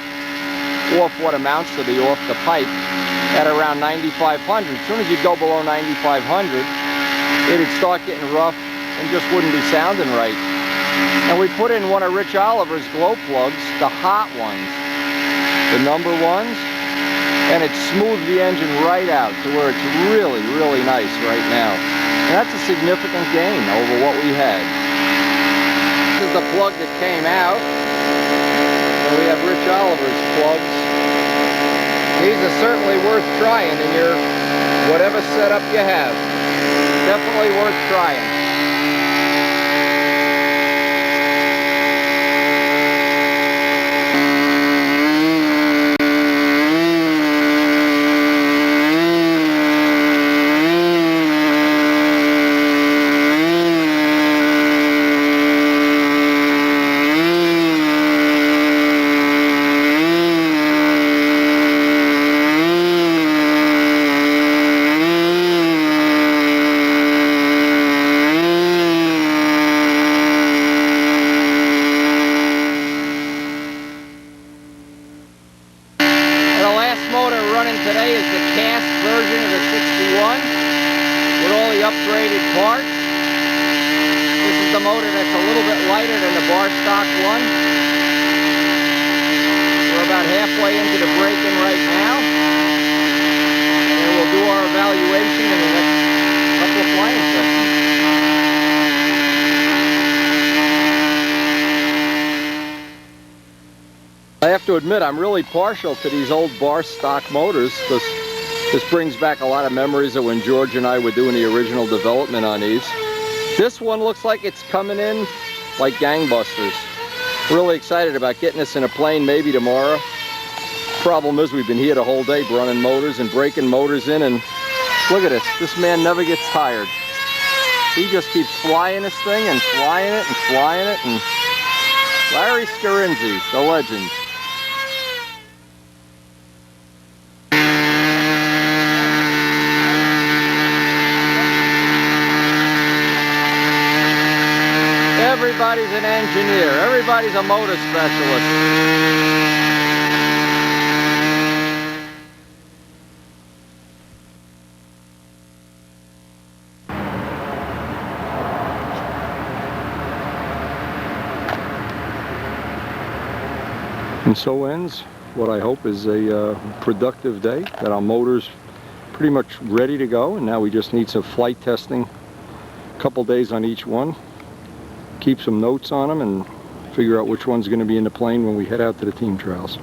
what amounts to be off the pipe. at around 9,500. As soon as you go below 9,500, it'd start getting rough and just wouldn't be sounding right. And we put in one of Rich Oliver's glow plugs, the hot ones, the number ones, and it smoothed the engine right out to where it's really, really nice right now. And that's a significant gain over what we had. This is the plug that came out. And we have Rich Oliver's plugs. These are certainly worth trying in your whatever setup you have. Definitely worth trying. Today is the cast version of the 61 with all the upgraded parts. This is the motor that's a little bit lighter than the bar stock one. We're about halfway into the break-in right now. And we'll do our evaluation in the next couple of flying sessions. I have to admit, I'm really partial to these old bar stock motors because this brings back a lot of memories of when George and I were doing the original development on these. This one looks like it's coming in like gangbusters. Really excited about getting this in a plane maybe tomorrow. Problem is we've been here the whole day running motors and breaking motors in, and look at this. This man never gets tired. He just keeps flying this thing and flying it and flying it. And Larry Scarinzi, the legend. Everybody's an engineer. Everybody's a motor specialist. And so ends what I hope is a productive day. Got our motors pretty much ready to go, and now we just need some flight testing. A couple days on each one. Keep some notes on them and figure out which one's going to be in the plane when we head out to the team trials.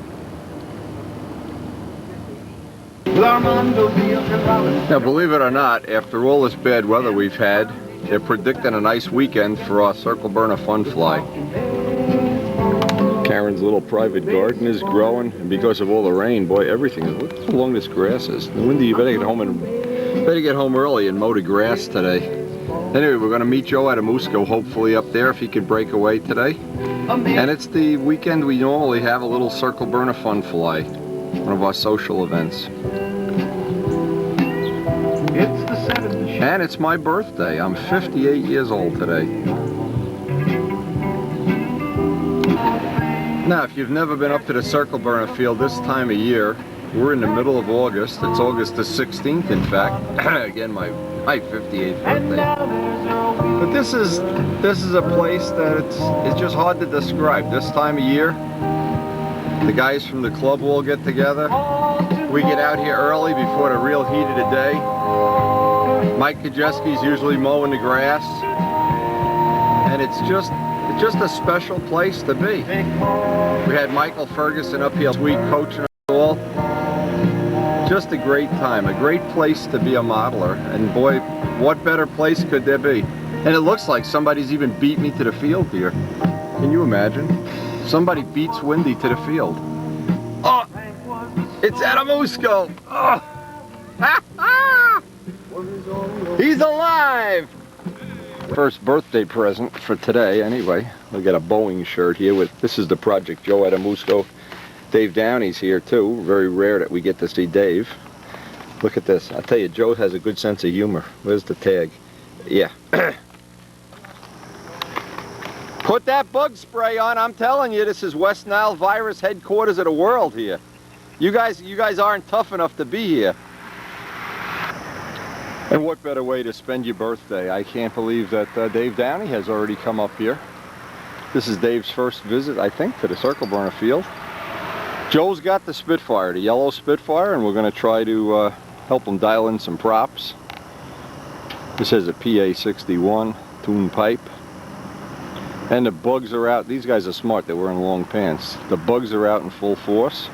Now, believe it or not, after all this bad weather we've had, they're predicting a nice weekend for our circle burner fun fly. Karen's little private garden is growing, and because of all the rain, boy, everything. Look how long this grass is. Wendy, you better get home early and mow the grass today. Anyway, we're going to meet Joe Adamusko, hopefully up there if he could break away today. And it's the weekend we normally have a little circle burner fun fly, one of our social events. And it's my birthday. I'm 58 years old today. Now, if you've never been up to the circle burner field this time of year, we're in the middle of August. It's August the 16th, in fact. Again, my 58th birthday. But this is a place that it's just hard to describe. This time of year, the guys from the club all get together. We get out here early before the real heat of the day. Mike Kajeski's usually mowing the grass, and it's just a special place to be. We had Michael Ferguson up here this week coaching us all. Just a great time, a great place to be a modeler, and boy, what better place could there be? And it looks like somebody's even beat me to the field here. Can you imagine? Somebody beats Wendy to the field. Oh, it's Adamusko! Oh. He's alive! First birthday present for today, anyway. We got a Boeing shirt here with, this is the Project Joe Adamusko. Dave Downey's here too. Very rare that we get to see Dave. Look at this. I tell you, Joe has a good sense of humor. Where's the tag? Yeah. Put that bug spray on. I'm telling you, this is West Nile virus headquarters of the world here. You guys aren't tough enough to be here. And what better way to spend your birthday? I can't believe that Dave Downey has already come up here. This is Dave's first visit, I think, to the Circle Burner field. Joe's got the Spitfire, the yellow Spitfire, and we're going to try to help him dial in some props. This has a PA61 tune pipe. And the bugs are out. These guys are smart. They're wearing long pants. The bugs are out in full force.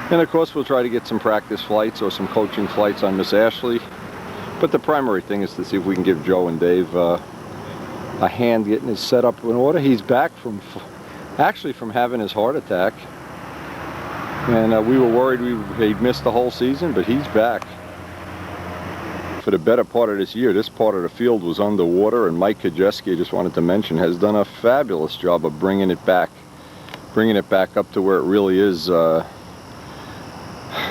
And of course, we'll try to get some practice flights or some coaching flights on Miss Ashley. But the primary thing is to see if we can give Joe and Dave a hand getting his setup in order. He's back from, actually from having his heart attack. And we were worried he'd missed the whole season, but he's back. For the better part of this year, this part of the field was underwater, and Mike Kajeski, I just wanted to mention, has done a fabulous job of bringing it back up to where it really is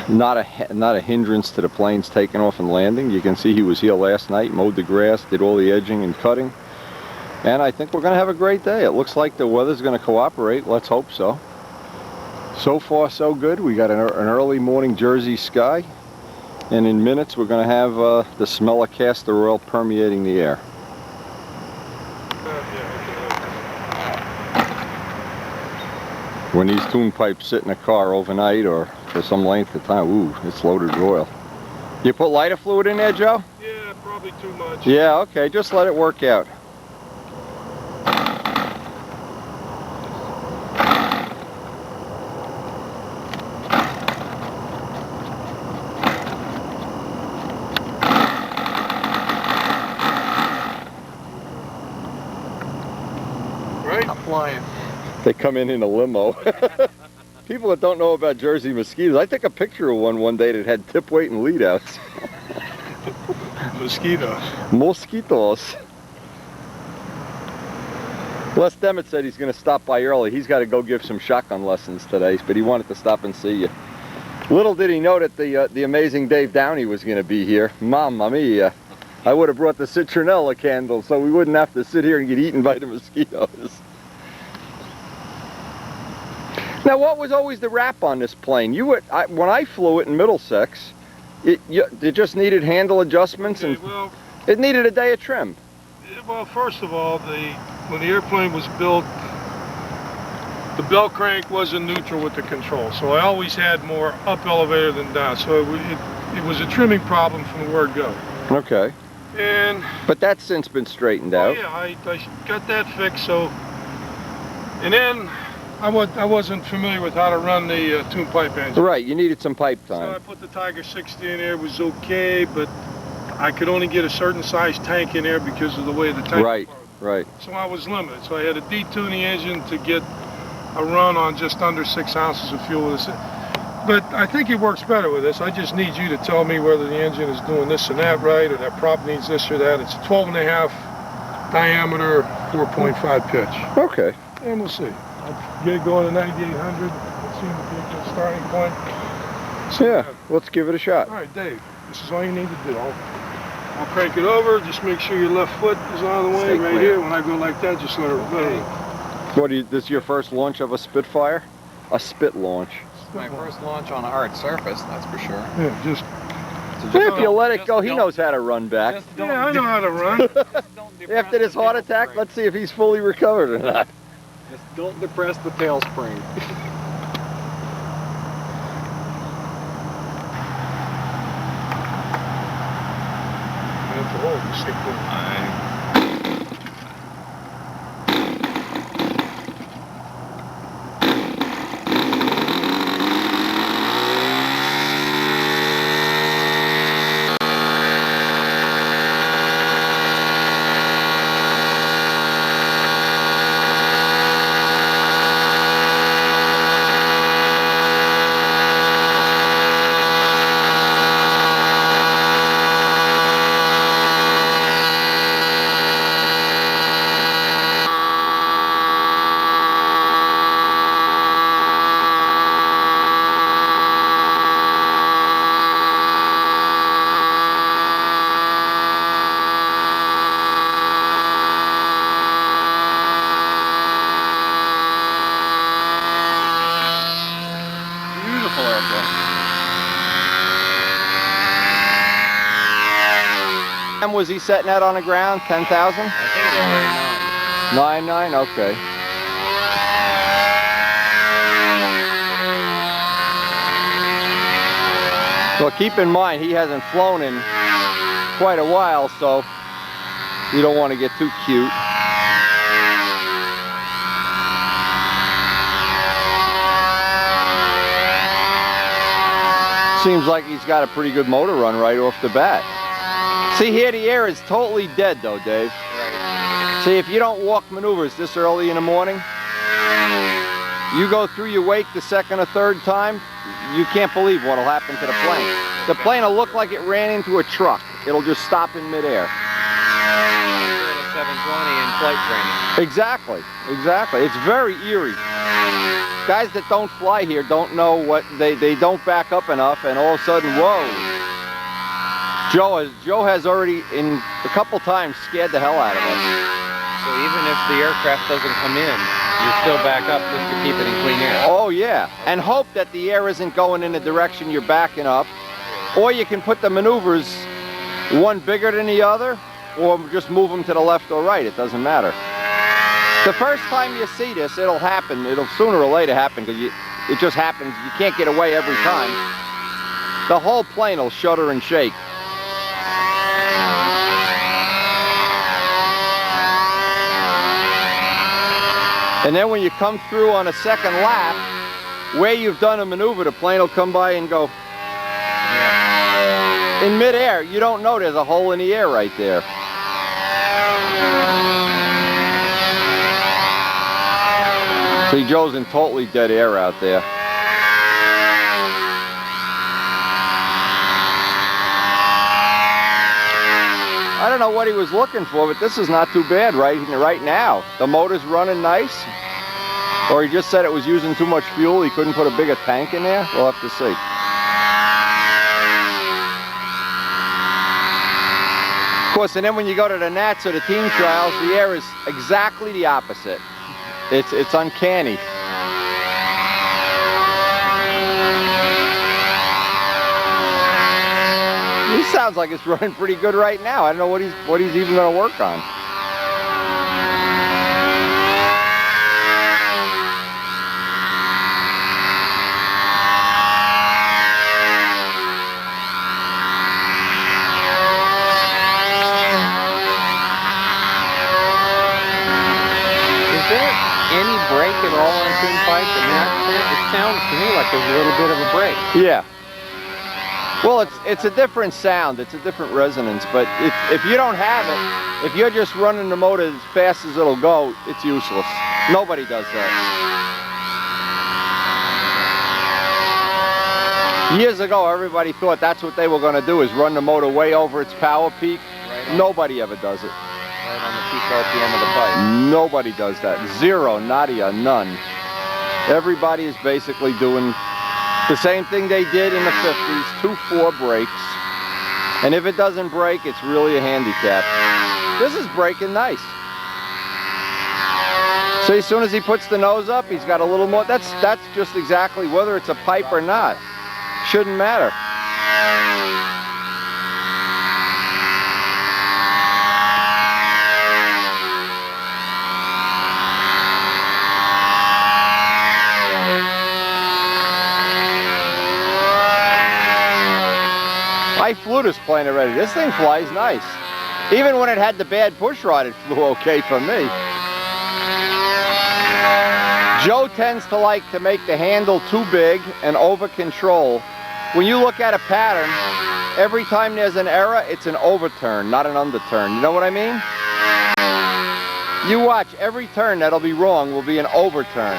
not a hindrance to the planes taking off and landing. You can see he was here last night, mowed the grass, did all the edging and cutting, and I think we're going to have a great day. It looks like the weather's going to cooperate. Let's hope so. So far so good. We got an early morning Jersey sky, and in minutes we're going to have the smell of castor oil permeating the air. When these tune pipes sit in a car overnight or for some length of time, ooh, it's loaded with oil. You put lighter fluid in there, Joe? Yeah, probably too much. Yeah, okay, just let it work out. Right? I'm flying. They come in a limo. People that don't know about Jersey mosquitoes, I took a picture of one day that had tip weight and lead outs. Mosquitoes. Mosquitoes. Les Demet said he's going to stop by early. He's got to go give some shotgun lessons today, but he wanted to stop and see you. Little did he know that the amazing Dave Downey was going to be here. Mamma mia. I would have brought the citronella candle so we wouldn't have to sit here and get eaten by the mosquitoes. Now, what was always the rap on this plane? When I flew it in Middlesex, it just needed handle adjustments, and well, it needed a day of trim. Well, first of all, when the airplane was built, the bell crank wasn't neutral with the control, so I always had more up elevator than down. So it was a trimming problem from the word go. Okay. But that's since been straightened out. Yeah, I got that fixed. So, and then I wasn't familiar with how to run the tune pipe engine. Right, you needed some pipe time. So I put the Tiger 60 in there. It was okay, but I could only get a certain size tank in there because of the way the tank was. Right. So I was limited. So I had to detune the engine to get a run on just under 6 ounces of fuel with this. But I think it works better with this. I just need you to tell me whether the engine is doing this and that right, or that prop needs this or that. It's 12.5 diameter, 4.5 pitch. Okay. And we'll see. I'll get it going to 9,800. Let's see if we get the starting point. So, yeah, let's give it a shot. All right, Dave, this is all you need to do. I'll crank it over. Just make sure your left foot is out of the way. Right here. When I go like that, just let it go. This is your first launch of a Spitfire? A spit launch. My first launch on a hard surface, that's for sure. Yeah, just if you let it go, he knows how to run back. Yeah, I know how to run. After this heart attack, let's see if he's fully recovered or not. Just don't depress the tail spring. And was he setting that on the ground? 10,000? I think it's 9.9, okay. Well, keep in mind, he hasn't flown in quite a while, so you don't want to get too cute. Seems like he's got a pretty good motor run right off the bat. See here, the air is totally dead though, Dave. Right. See, if you don't walk maneuvers this early in the morning, you go through your wake the second or third time, you can't believe what'll happen to the plane. The plane will look like it ran into a truck. It'll just stop in midair. 720 in flight training. Exactly, exactly. It's very eerie. Guys that don't fly here don't know what, they don't back up enough, and all of a sudden, whoa. Joe has already, in a couple times, scared the hell out of us. So even if the aircraft doesn't come in, you still back up just to keep it in clean air. Oh yeah, and hope that the air isn't going in the direction you're backing up, or you can put the maneuvers one bigger than the other, or just move them to the left or right, it doesn't matter. The first time you see this, it'll happen, it'll sooner or later happen, because it just happens, you can't get away every time. The whole plane will shudder and shake. And then when you come through on a second lap, where you've done a maneuver, the plane will come by and go in midair. You don't know there's a hole in the air right there. See, Joe's in totally dead air out there. I don't know what he was looking for, but this is not too bad right now. The motor's running nice. Or he just said it was using too much fuel, he couldn't put a bigger tank in there. We'll have to see. Of course, and then when you go to the Nats or the team trials, the air is exactly the opposite. It's uncanny. He sounds like it's running pretty good right now. I don't know what he's even going to work on. Is there any break at all on Twin Pipe? It sounds to me like there's a little bit of a break. Yeah. Well, it's a different sound, it's a different resonance, but if you don't have it, if you're just running the motor as fast as it'll go, it's useless. Nobody does that. Years ago, everybody thought that's what they were going to do, is run the motor way over its power peak. Right. Nobody ever does it. Right on the peak RPM of the pipe. Nobody does that. Zero, nadia, none. Everybody is basically doing the same thing they did in the 50s, 2-4 brakes. And if it doesn't break, it's really a handicap. This is braking nice. See, as soon as he puts the nose up, he's got a little more. That's just exactly, whether it's a pipe or not, shouldn't matter. I flew this plane already. This thing flies nice. Even when it had the bad push rod, it flew okay for me. Joe tends to like to make the handle too big and over control. When you look at a pattern, every time there's an error, it's an overturn, not an underturn. You know what I mean? You watch, every turn that'll be wrong will be an overturn.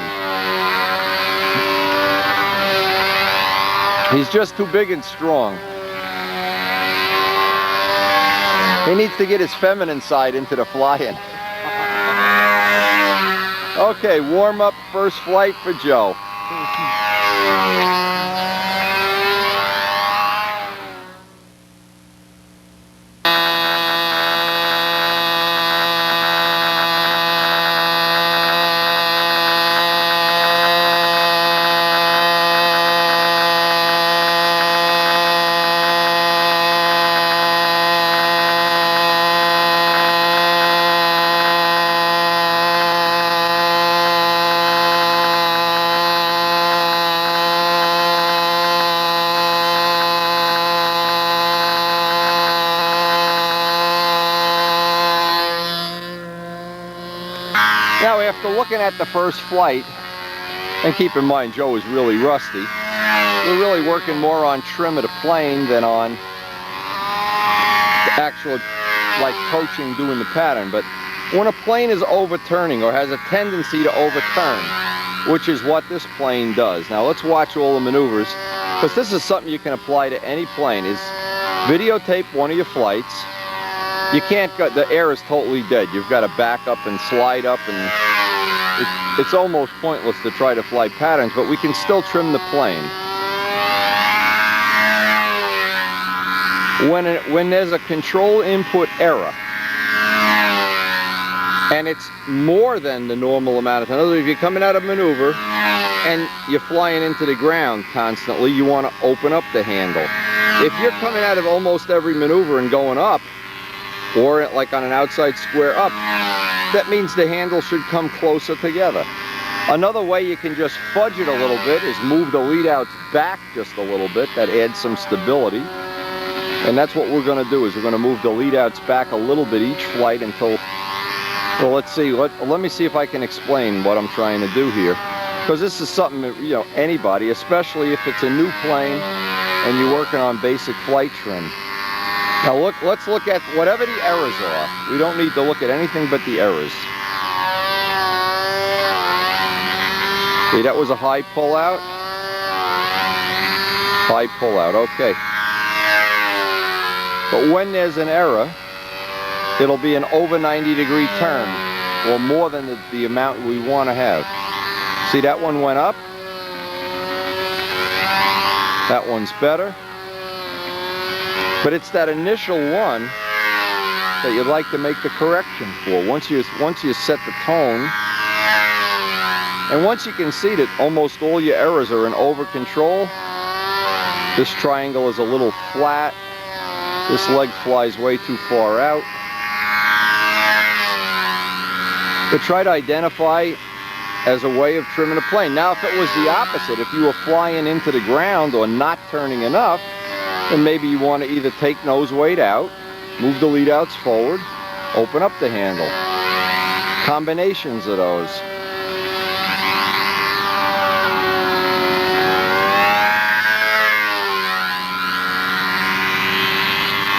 He's just too big and strong. He needs to get his feminine side into the flying. Okay, warm up, first flight for Joe. Now, after looking at the first flight, and keep in mind Joe is really rusty, we're really working more on trim of the plane than on the actual, like, coaching doing the pattern. But when a plane is overturning or has a tendency to overturn, which is what this plane does. Now let's watch all the maneuvers, because this is something you can apply to any plane, is videotape one of your flights. You can't go, the air is totally dead. You've got to back up and slide up, and it's almost pointless to try to fly patterns, but we can still trim the plane. When there's a control input error, and it's more than the normal amount of time. In other words, if you're coming out of maneuver and you're flying into the ground constantly, you want to open up the handle. If you're coming out of almost every maneuver and going up, or like on an outside square up, that means the handle should come closer together. Another way you can just fudge it a little bit is move the lead outs back just a little bit. That adds some stability. And that's what we're going to do, is we're going to move the lead outs back a little bit each flight until, well, let's see, let me see if I can explain what I'm trying to do here. Because this is something that, you know, anybody, especially if it's a new plane and you're working on basic flight trim. Now let's look at whatever the errors are. We don't need to look at anything but the errors. See, that was a high pull out. High pull out, okay. But when there's an error, it'll be an over 90-degree turn, or more than the amount we want to have. See, that one went up. That one's better. But it's that initial one that you'd like to make the correction for. Once you set the tone, and once you can see that almost all your errors are in over control, this triangle is a little flat, this leg flies way too far out. But try to identify as a way of trimming a plane. Now, if it was the opposite, if you were flying into the ground or not turning enough, then maybe you want to either take nose weight out, move the lead outs forward, open up the handle. Combinations of those.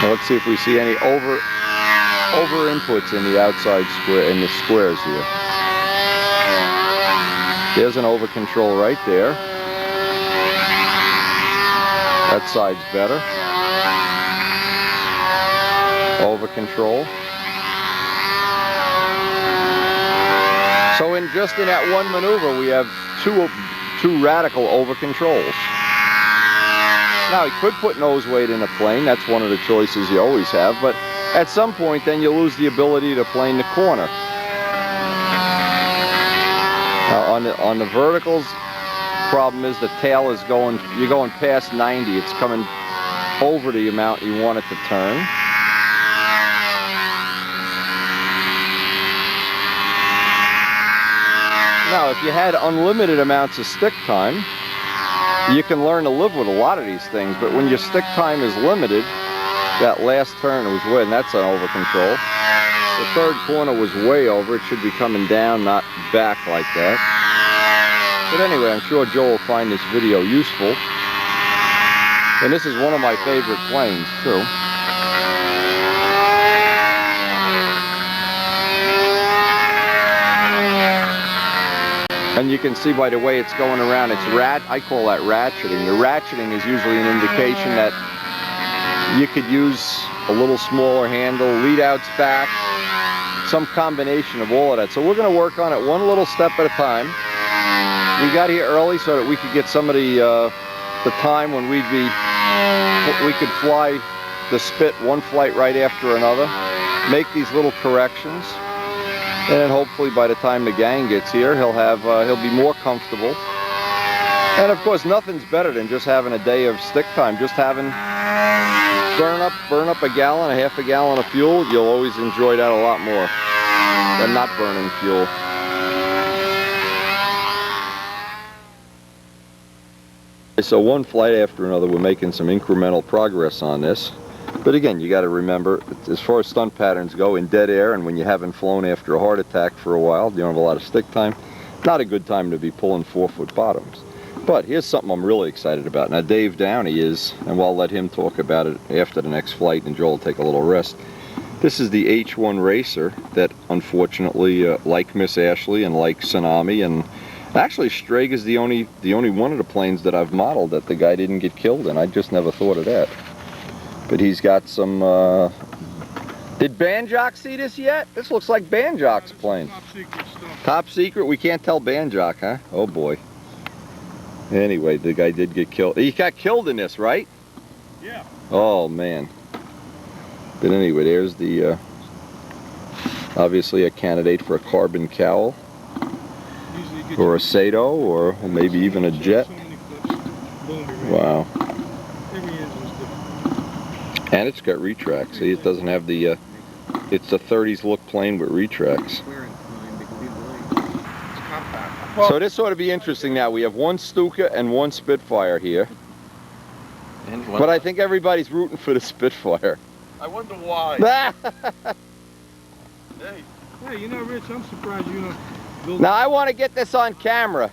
Now let's see if we see any over inputs in the outside square, in the squares here. There's an over control right there. That side's better. Over control. So just in that one maneuver, we have two radical over controls. Now, you could put nose weight in a plane. That's one of the choices you always have. But at some point, then you lose the ability to plane the corner. Now, on the verticals, problem is the tail is you're going past 90. It's coming over the amount you want it to turn. Now, if you had unlimited amounts of stick time, you can learn to live with a lot of these things, but when your stick time is limited, that last turn was way, and that's an over control. The third corner was way over. It should be coming down, not back like that. But anyway, I'm sure Joe will find this video useful. And this is one of my favorite planes, too. And you can see by the way it's going around, I call that ratcheting. The ratcheting is usually an indication that you could use a little smaller handle, lead outs back, some combination of all of that. So we're going to work on it one little step at a time. We got here early so that we could get some of the time when we could fly the Spit one flight right after another, make these little corrections. And then hopefully by the time the gang gets here, he'll be more comfortable. And of course, nothing's better than just having a day of stick time. Just burn up a gallon, a half a gallon of fuel. You'll always enjoy that a lot more than not burning fuel. So one flight after another, we're making some incremental progress on this. But again, you got to remember, as far as stunt patterns go, in dead air and when you haven't flown after a heart attack for a while, you don't have a lot of stick time, not a good time to be pulling 4-foot bottoms. But here's something I'm really excited about. Now Dave Downey is, and we'll let him talk about it after the next flight, and Joel will take a little rest. This is the H1 Racer that unfortunately, like Miss Ashley and like Tsunami, and actually Strag is the only one of the planes that I've modeled that the guy didn't get killed in. I just never thought of that. But he's got some, did Banjock see this yet? This looks like Banjock's plane. Top secret stuff. Top secret? We can't tell Banjock, huh? Oh boy. Anyway, the guy did get killed. He got killed in this, right? Yeah. Oh man. But anyway, there's the, obviously a candidate for a carbon cowl, or a Sato, or maybe even a jet. Wow. And it's got retracts. See, it doesn't have the, it's the 30s look plane with retracts. So this ought to be interesting now. We have one Stuka and one Spitfire here. But I think everybody's rooting for the Spitfire. I wonder why. Hey, you know, Rich, I'm surprised you don't. Now I want to get this on camera.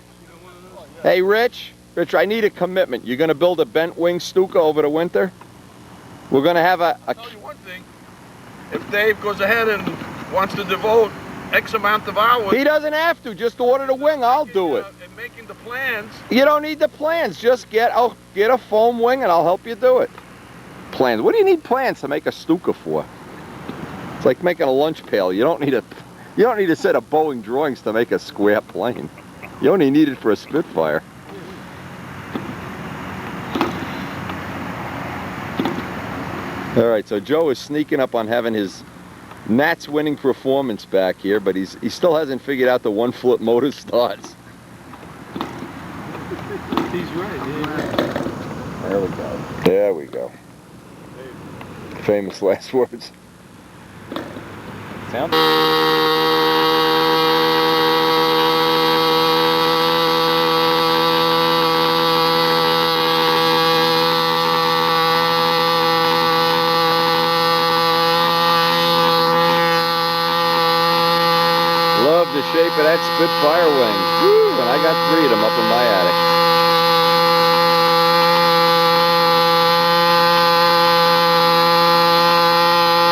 Hey, Rich, I need a commitment. You're going to build a bent wing Stuka over the winter? We're going to have a... I'll tell you one thing. If Dave goes ahead and wants to devote X amount of hours... He doesn't have to. Just order the wing. I'll do it. And making the plans... You don't need the plans. Just get a foam wing and I'll help you do it. Plans. What do you need plans to make a Stuka for? It's like making a lunch pail. You don't need a set of Boeing drawings to make a square plane. You only need it for a Spitfire. All right, so Joe is sneaking up on having his Nats winning performance back here, but he still hasn't figured out the one-flip motor starts. He's right. There we go. There we go. Famous last words. Sound? Love the shape of that Spitfire wing. Woo, and I got 3 of them up in my attic.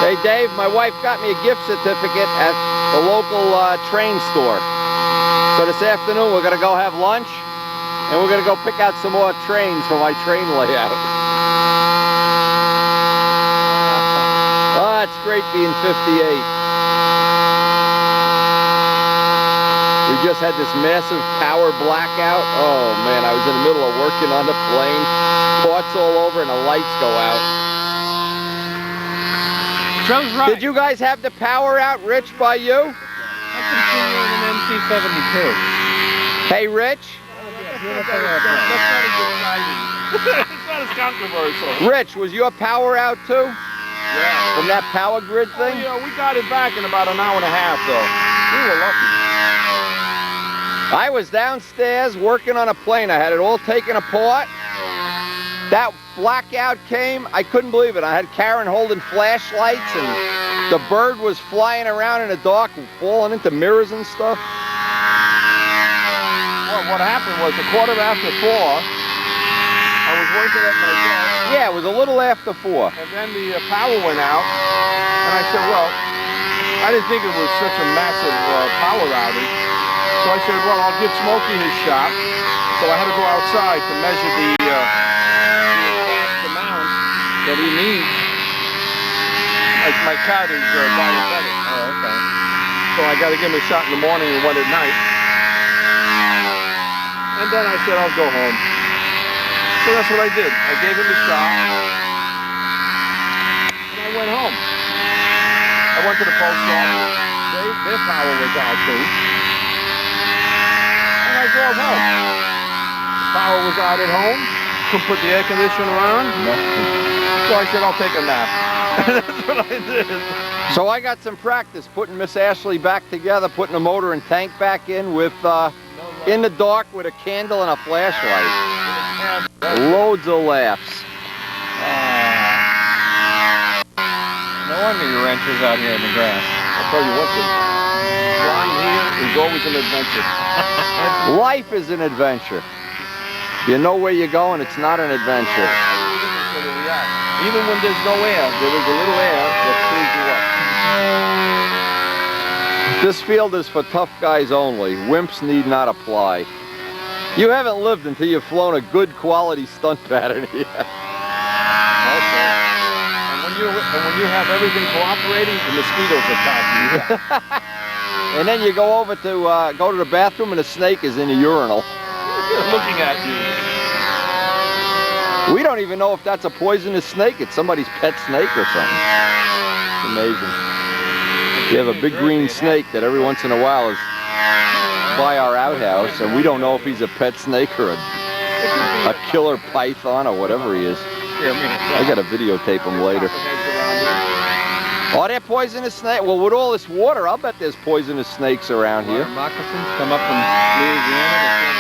Hey Dave, my wife got me a gift certificate at the local train store. So this afternoon we're going to go have lunch and we're going to go pick out some more trains for my train layout. Ah, it's great being 58. We just had this massive power blackout. Oh man, I was in the middle of working on the plane. Parts all over and the lights go out. Joe's right. Did you guys have the power out, Rich, by you? I can see you in an MC-72. Hey, Rich? That's not as controversial. Rich, was your power out too? Yeah. From that power grid thing? Yeah, we got it back in about an hour and a half, though. We were lucky. I was downstairs working on a plane. I had it all taken apart. That blackout came. I couldn't believe it. I had Karen holding flashlights and the bird was flying around in the dark, falling into mirrors and stuff. Well, what happened was a 4:15. I was working at my desk. Yeah, it was a little after 4. And then the power went out. And I said, well, I didn't think it was such a massive power outage. So I said, well, I'll give Smokey his shot. So I had to go outside to measure the amount that he needs. Like my cat is diabetic. Oh, okay. So I got to give him a shot in the morning and one at night. And then I said, I'll go home. So that's what I did. I gave him a shot. And I went home. I went to the post office. Their power was out too. And I drove home. The power was out at home. Couldn't put the air conditioner on. So I said, I'll take a nap. That's what I did. So I got some practice putting Miss Ashley back together, putting the motor and tank back in with in the dark with a candle and a flashlight. Loads of laughs. flying with your wrenches out here in the grass? I'll tell you what, flying here is always an adventure. Life is an adventure. You know where you're going, it's not an adventure. Even when there's no air, there is a little air that fills you up. This field is for tough guys only. Wimps need not apply. You haven't lived until you've flown a good quality stunt pattern here. Okay. And when you have everything cooperating, the mosquitoes attack you. And then you go over to go to the bathroom and a snake is in the urinal. Looking at you. We don't even know if that's a poisonous snake. It's somebody's pet snake or something. It's amazing. We have a big green snake that every once in a while is by our outhouse, and we don't know if he's a pet snake or a killer python or whatever he is. I gotta videotape him later. Are there poisonous snakes? Well, with all this water, I'll bet there's poisonous snakes around here. Moccasins come up from Louisiana.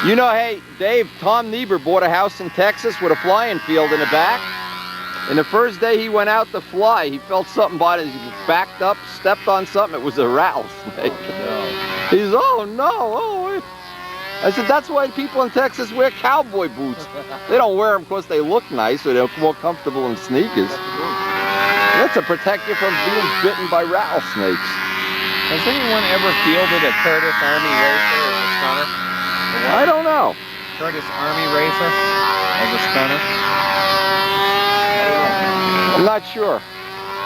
You know, hey, Dave, Tom Niebuhr bought a house in Texas with a flying field in the back. And the first day he went out to fly, he felt something by it. He backed up, stepped on something. It was a rattlesnake. He said, oh no, oh. I said, that's why people in Texas wear cowboy boots. They don't wear them because they look nice or they're more comfortable in sneakers. That's to protect you from being bitten by rattlesnakes. Has anyone ever fielded a Curtis Army Racer as a stunner? I don't know. Curtis Army Racer as a stunner? I'm not sure.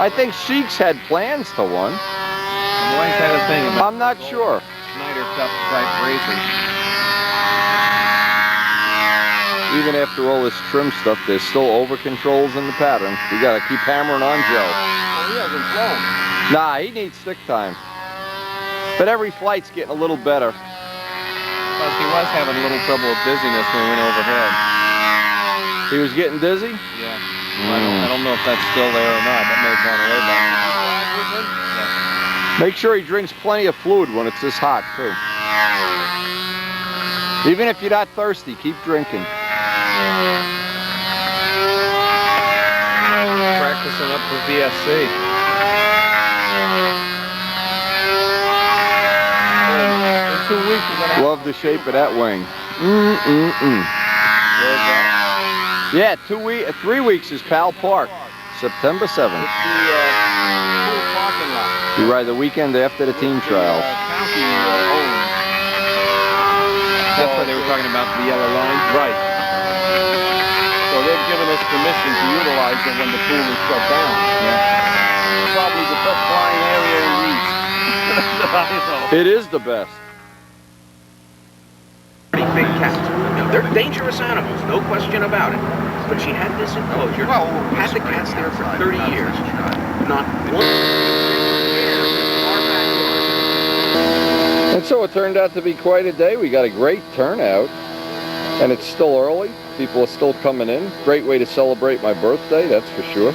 I think Sheiks had plans to one. I've always had a thing about I'm not sure. Schneider Cup type racers. Even after all this trim stuff, there's still over controls in the pattern. We gotta keep hammering on Joe. Oh, he hasn't flown. Nah, he needs stick time. But every flight's getting a little better. Plus, he was having a little trouble with dizziness when we went overhead. He was getting dizzy? Yeah. I don't know if that's still there or not. That may have gone away by now. Yeah. Make sure he drinks plenty of fluid when it's this hot, too. Even if you're not thirsty, keep drinking. Practicing up for VSC. In 2 weeks we're gonna have Love the shape of that wing. Yeah, 3 weeks is Powell Park, September 7th. It's the pool parking lot. You ride the weekend after the team trials. County owned. That's why they were talking about the yellow line. Right. So they've given us permission to utilize it when the pool is shut down. Yeah. Probably the best flying area in the East. It is the best. Pretty big cats. Now, they're dangerous animals, no question about it. But she had this enclosure, had the cats there for 30 years. Not one. And so it turned out to be quite a day. We got a great turnout, and it's still early. People are still coming in. Great way to celebrate my birthday, that's for sure.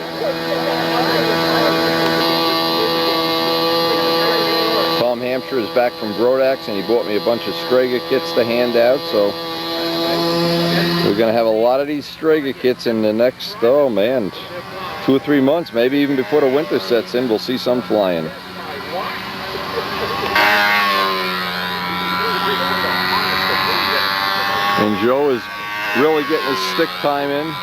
Tom Hampshire is back from Brodax, and he bought me a bunch of Strega kits to hand out, so we're going to have a lot of these Strega kits in the next, oh man, 2 or 3 months, maybe even before the winter sets in, we'll see some flying. And Joe is really getting his stick time in.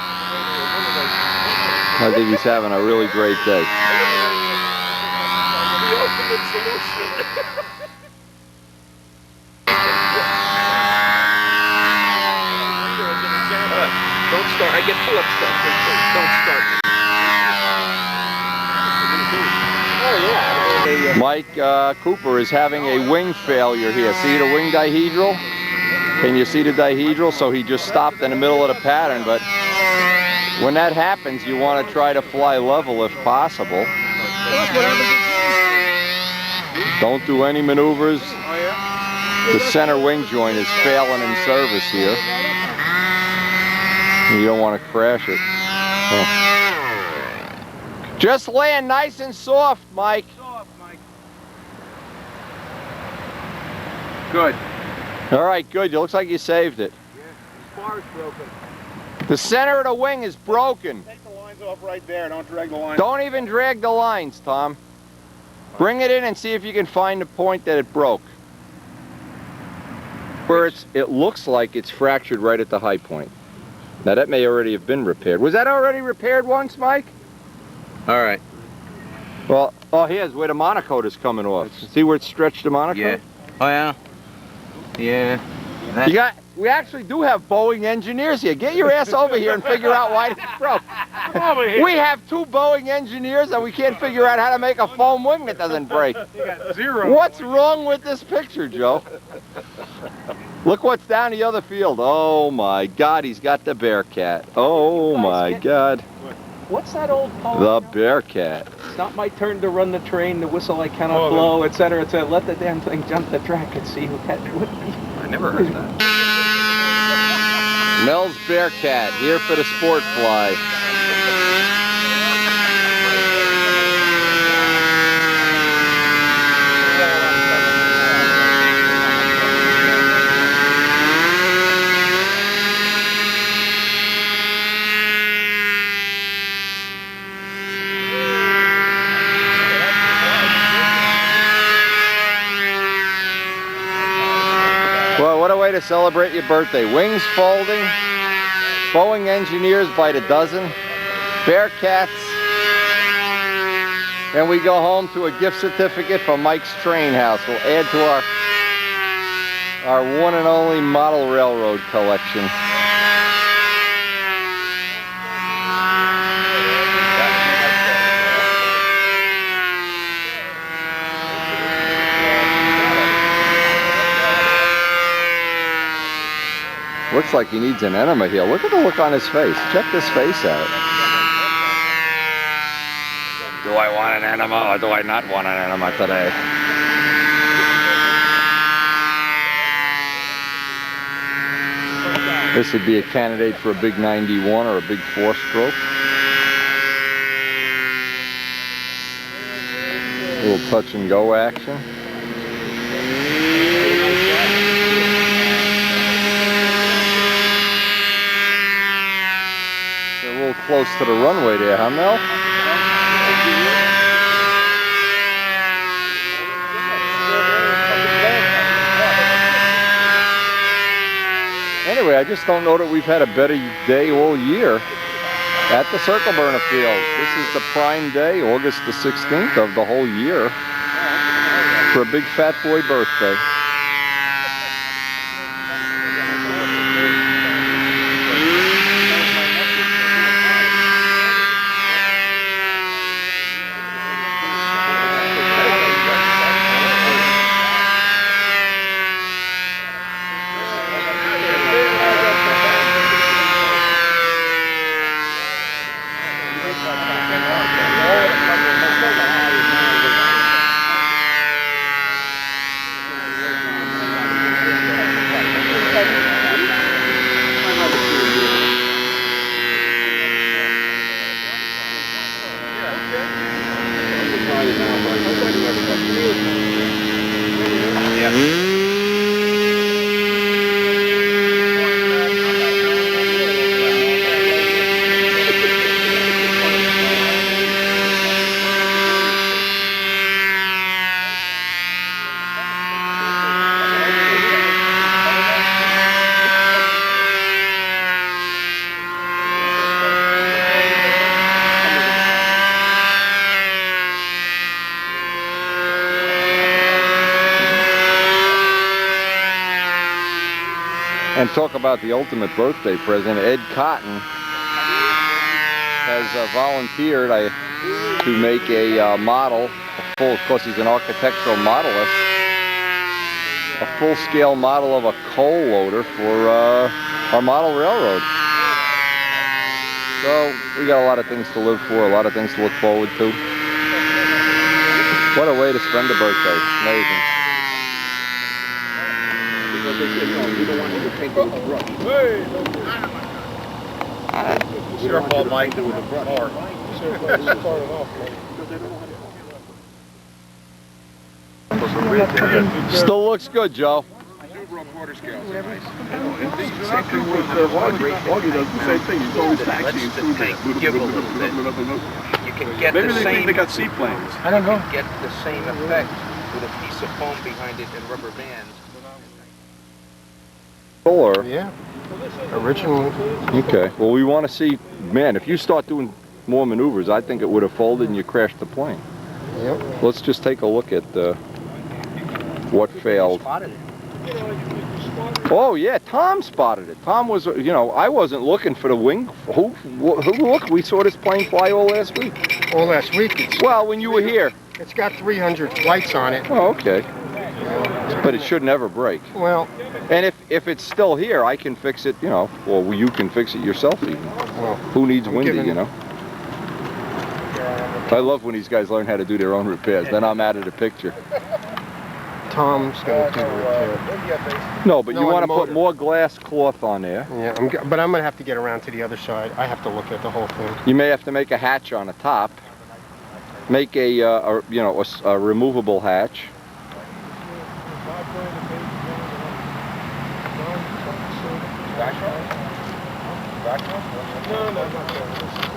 I think he's having a really great day. Don't start. I get full upset. Don't start. Mike Cooper is having a wing failure here. See the wing dihedral? Can you see the dihedral? So he just stopped in the middle of the pattern, but when that happens, you want to try to fly level if possible. Don't do any maneuvers. The center wing joint is failing in service here. You don't want to crash it. Oh. Just land nice and soft, Mike. Good. All right, good. It looks like you saved it. Yeah, the spar is broken. The center of the wing is broken. Take the line Hands off right there. Don't drag the line. Don't even drag the lines, Tom. Bring it in and see if you can find the point that it broke. Where it looks like it's fractured right at the high point. Now that may already have been repaired. Was that already repaired once, Mike? All right. Well, oh, here's where the monocoat is coming off. See where it's stretched the monocoat? Yeah. Oh yeah. Yeah. We actually do have Boeing engineers here. Get your ass over here and figure out why this broke. Come over here. We have 2 Boeing engineers and we can't figure out how to make a foam wing that doesn't break. You got 0. What's wrong with this picture, Joe? Look what's down the other field. Oh my God, he's got the Bearcat. Oh my God. What's that old poem? The Bearcat. It's not my turn to run the train, the whistle I cannot blow, etc., etc. Let the damn thing jump the track and see who catch it. I never heard that. Mel's Bearcat, here for the sport fly. Well, what a way to celebrate your birthday. Wings folding, Boeing engineers by the dozen, Bearcats, and we go home to a gift certificate from Mike's Train House. We'll add to our one and only model railroad collection. Looks like he needs an enema here. Look at the look on his face. Check this face out. Do I want an enema or do I not want an enema today? This would be a candidate for a big 91 or a big 4-stroke. A little touch and go action. Close to the runway there, huh, Mel? Anyway, I just don't know that we've had a better day all year at the Circle Burner Field. This is the prime day, August the 16th of the whole year, for a big fat boy birthday. And talk about the ultimate birthday present. Ed Cotton has volunteered to make a model, of course he's an architectural modelist, a full-scale model of a coal loader for our model railroad. So we got a lot of things to live for, a lot of things to look forward to. What a way to spend a birthday. Amazing. Because they said, no, we don't want you to paint it with a brush. Hey! Careful, Mike, do with a brush. Still looks good, Joe. quarter scales. Same thing with Augie does the same thing. He's always taxiing through there. Give a little bit. You can get Maybe the they think same. they got seaplanes. I don't know. Get the same effect with a piece of foam behind it and rubber bands. Or Yeah. Originally. okay. Well, we want to see. Man, if you start doing more maneuvers, I think it would have folded and you crashed the plane. Yep. Let's just take a look at what failed. Oh yeah, Tom spotted it. Tom was, you know, I wasn't looking for the wing. Who look? We saw this plane fly all last week. All last week. Well, when you were here. It's got 300 flights on it. Oh, okay. But it should never break. Well. And if it's still here, I can fix it, you know, well, you can fix it yourself even. Well, who needs windy, you know? I love when these guys learn how to do their own repairs. Then I'm out of the picture. Tom's going to do the repair. No, but you want to put more glass cloth on there. Yeah, but I'm going to have to get around to the other side. I have to look at the whole thing. You may have to make a hatch on the top. Make a you know, a removable hatch.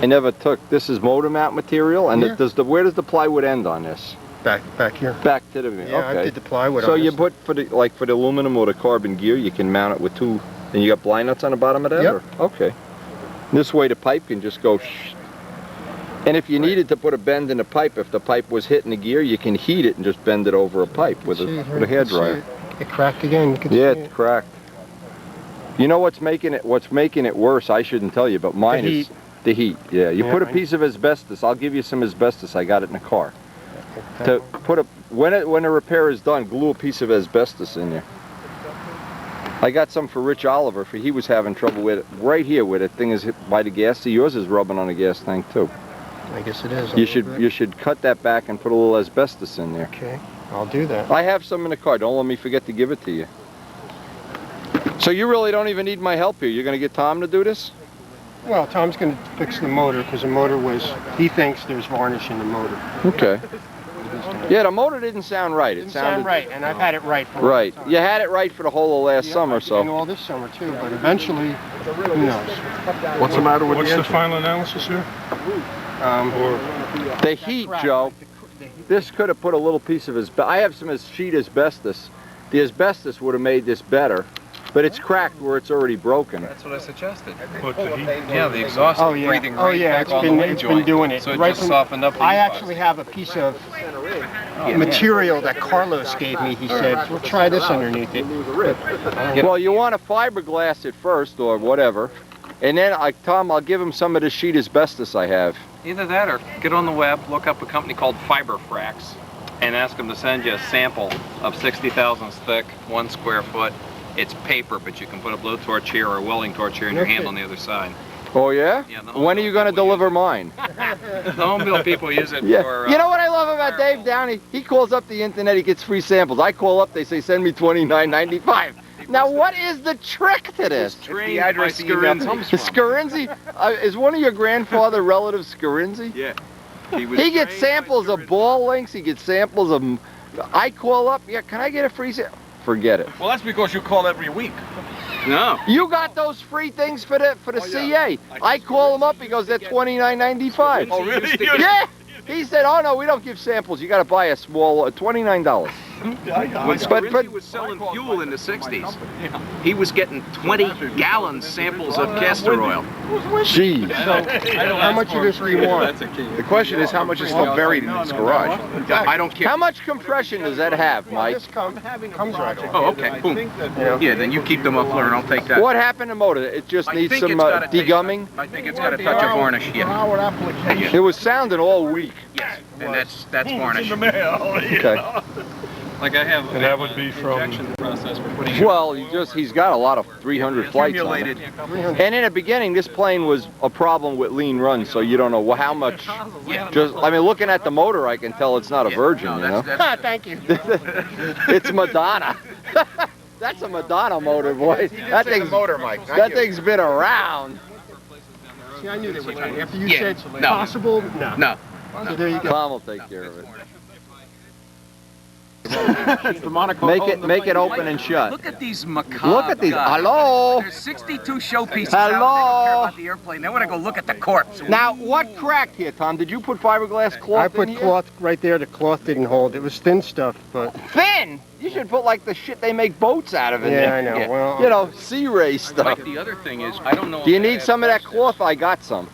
I never took. This is motor mount material, and yeah. Where does the plywood end on this? Back here. Back to the yeah. Okay. I did the plywood. So on you this. put for the aluminum or the carbon gear, you can mount it with two, and you got blind nuts on the bottom of that. Yep. Or? Okay. This way the pipe can just go. And if you needed to put a bend in the pipe, if the pipe was hitting the gear, you can heat it and just bend it over a pipe with a hairdryer. It cracked again. You can yeah, see it cracked. You know what's making it worse? I shouldn't tell you, but mine is the heat. Yeah, you put a piece of asbestos. I'll give you some asbestos. I got it in the car. To put when the repair is done, glue a piece of asbestos in there. I got some for Rich Oliver. He was having trouble with it right here where the thing is hit by the gas. See, yours is rubbing on the gas tank too. I guess it is. You should cut that back and put a little asbestos in there. Okay, I'll do that. I have some in the car. Don't let me forget to give it to you. So you really don't even need my help here. You're going to get Tom to do this? Well, Tom's going to fix the motor because the motor he thinks there's varnish in the motor. Okay. Yeah, the motor didn't sound right. It sounded right, and I've had it right for right. You had it right for the whole of last summer, so. And all this summer too, but eventually, who knows? What's the matter with What's the the engine? final analysis here? The heat, Joe. This could have put a little piece of asbestos. I have some sheet asbestos. The asbestos would have made this better, but it's cracked where it's already broken. That's what I suggested. What, the heat? Yeah, the exhaust is breathing right back it's on been, the wing it's joint. been doing it. So it right just softened up the I heat actually have a piece of material that Carlos gave me. He said, "We'll try this underneath it." Well, you want to fiberglass it first or whatever, and then Tom, I'll give him some of the sheet asbestos I have. Either that or get on the web, look up a company called Fiberfrax, and ask them to send you a sample of 60 thousandths thick, 1 square foot. It's paper, but you can put a blowtorch here or a welding torch here and your hand on the other side. Oh yeah? When are you going to deliver mine? The home build people use it Yeah. for... You know what I love about Dave Downey? He calls up the internet, he gets free samples. I call up, they say send me $29.95. Now what is the trick to this? The address the email comes from. Scarinzi? Is one of your grandfather relatives Scarinzi? Yeah. He gets samples of ball links, he gets samples of... I call up, yeah, can I get a free sample? Forget it. Well, that's because you call every week. No. You got those free things for the CA. I call him up, he goes, they're $29.95. Oh, really? Yeah. He said, oh no, we don't give samples. You got to buy a small, $29. When Scarinzi was selling fuel in the 60s, he was getting 20-gallon samples of castor oil. Jeez. So, how much of this do you want? The question is how much is still buried in this garage. I don't care. How much compression does that have, Mike? This comes right off. Oh, okay. Boom. Yeah, then you keep the muffler and I'll take that. What happened to the motor? It just I needs think some it's got a degumming? I think it's got a touch of varnish, yeah. It was sounding all weak. Yes, and that's varnish. Okay. Like I have And that would be from... injection process for putting... Well, he's got a lot of 300 flights on it. And in the beginning, this plane was a problem with lean runs, so you don't know how much. Just, I mean, looking at the motor, I can tell it's not a virgin, you know? Thank you. It's Madonna. That's a Madonna motor, boy. That thing's motor, Mike. That thing's been around. See, I knew they would. After you Yeah, said no. possible, no. No. So there you go. Tom will take care of it. It's the Monaco. Make it open and shut. Look at these macabre Look at these. guys. Hello. There's 62 showpieces Hello. out. They don't care about the airplane. They want to go look at the corpse. Now, what cracked here, Tom? Did you put fiberglass cloth I put in here? cloth right there. The cloth didn't hold. It was thin stuff, but... Thin? You should put like the shit they make boats out of in Yeah, there. I know. Yeah. Well, You know, sea ray stuff. Mike, the other thing is, I don't know. Do you if they need have some of that access- cloth? I got some.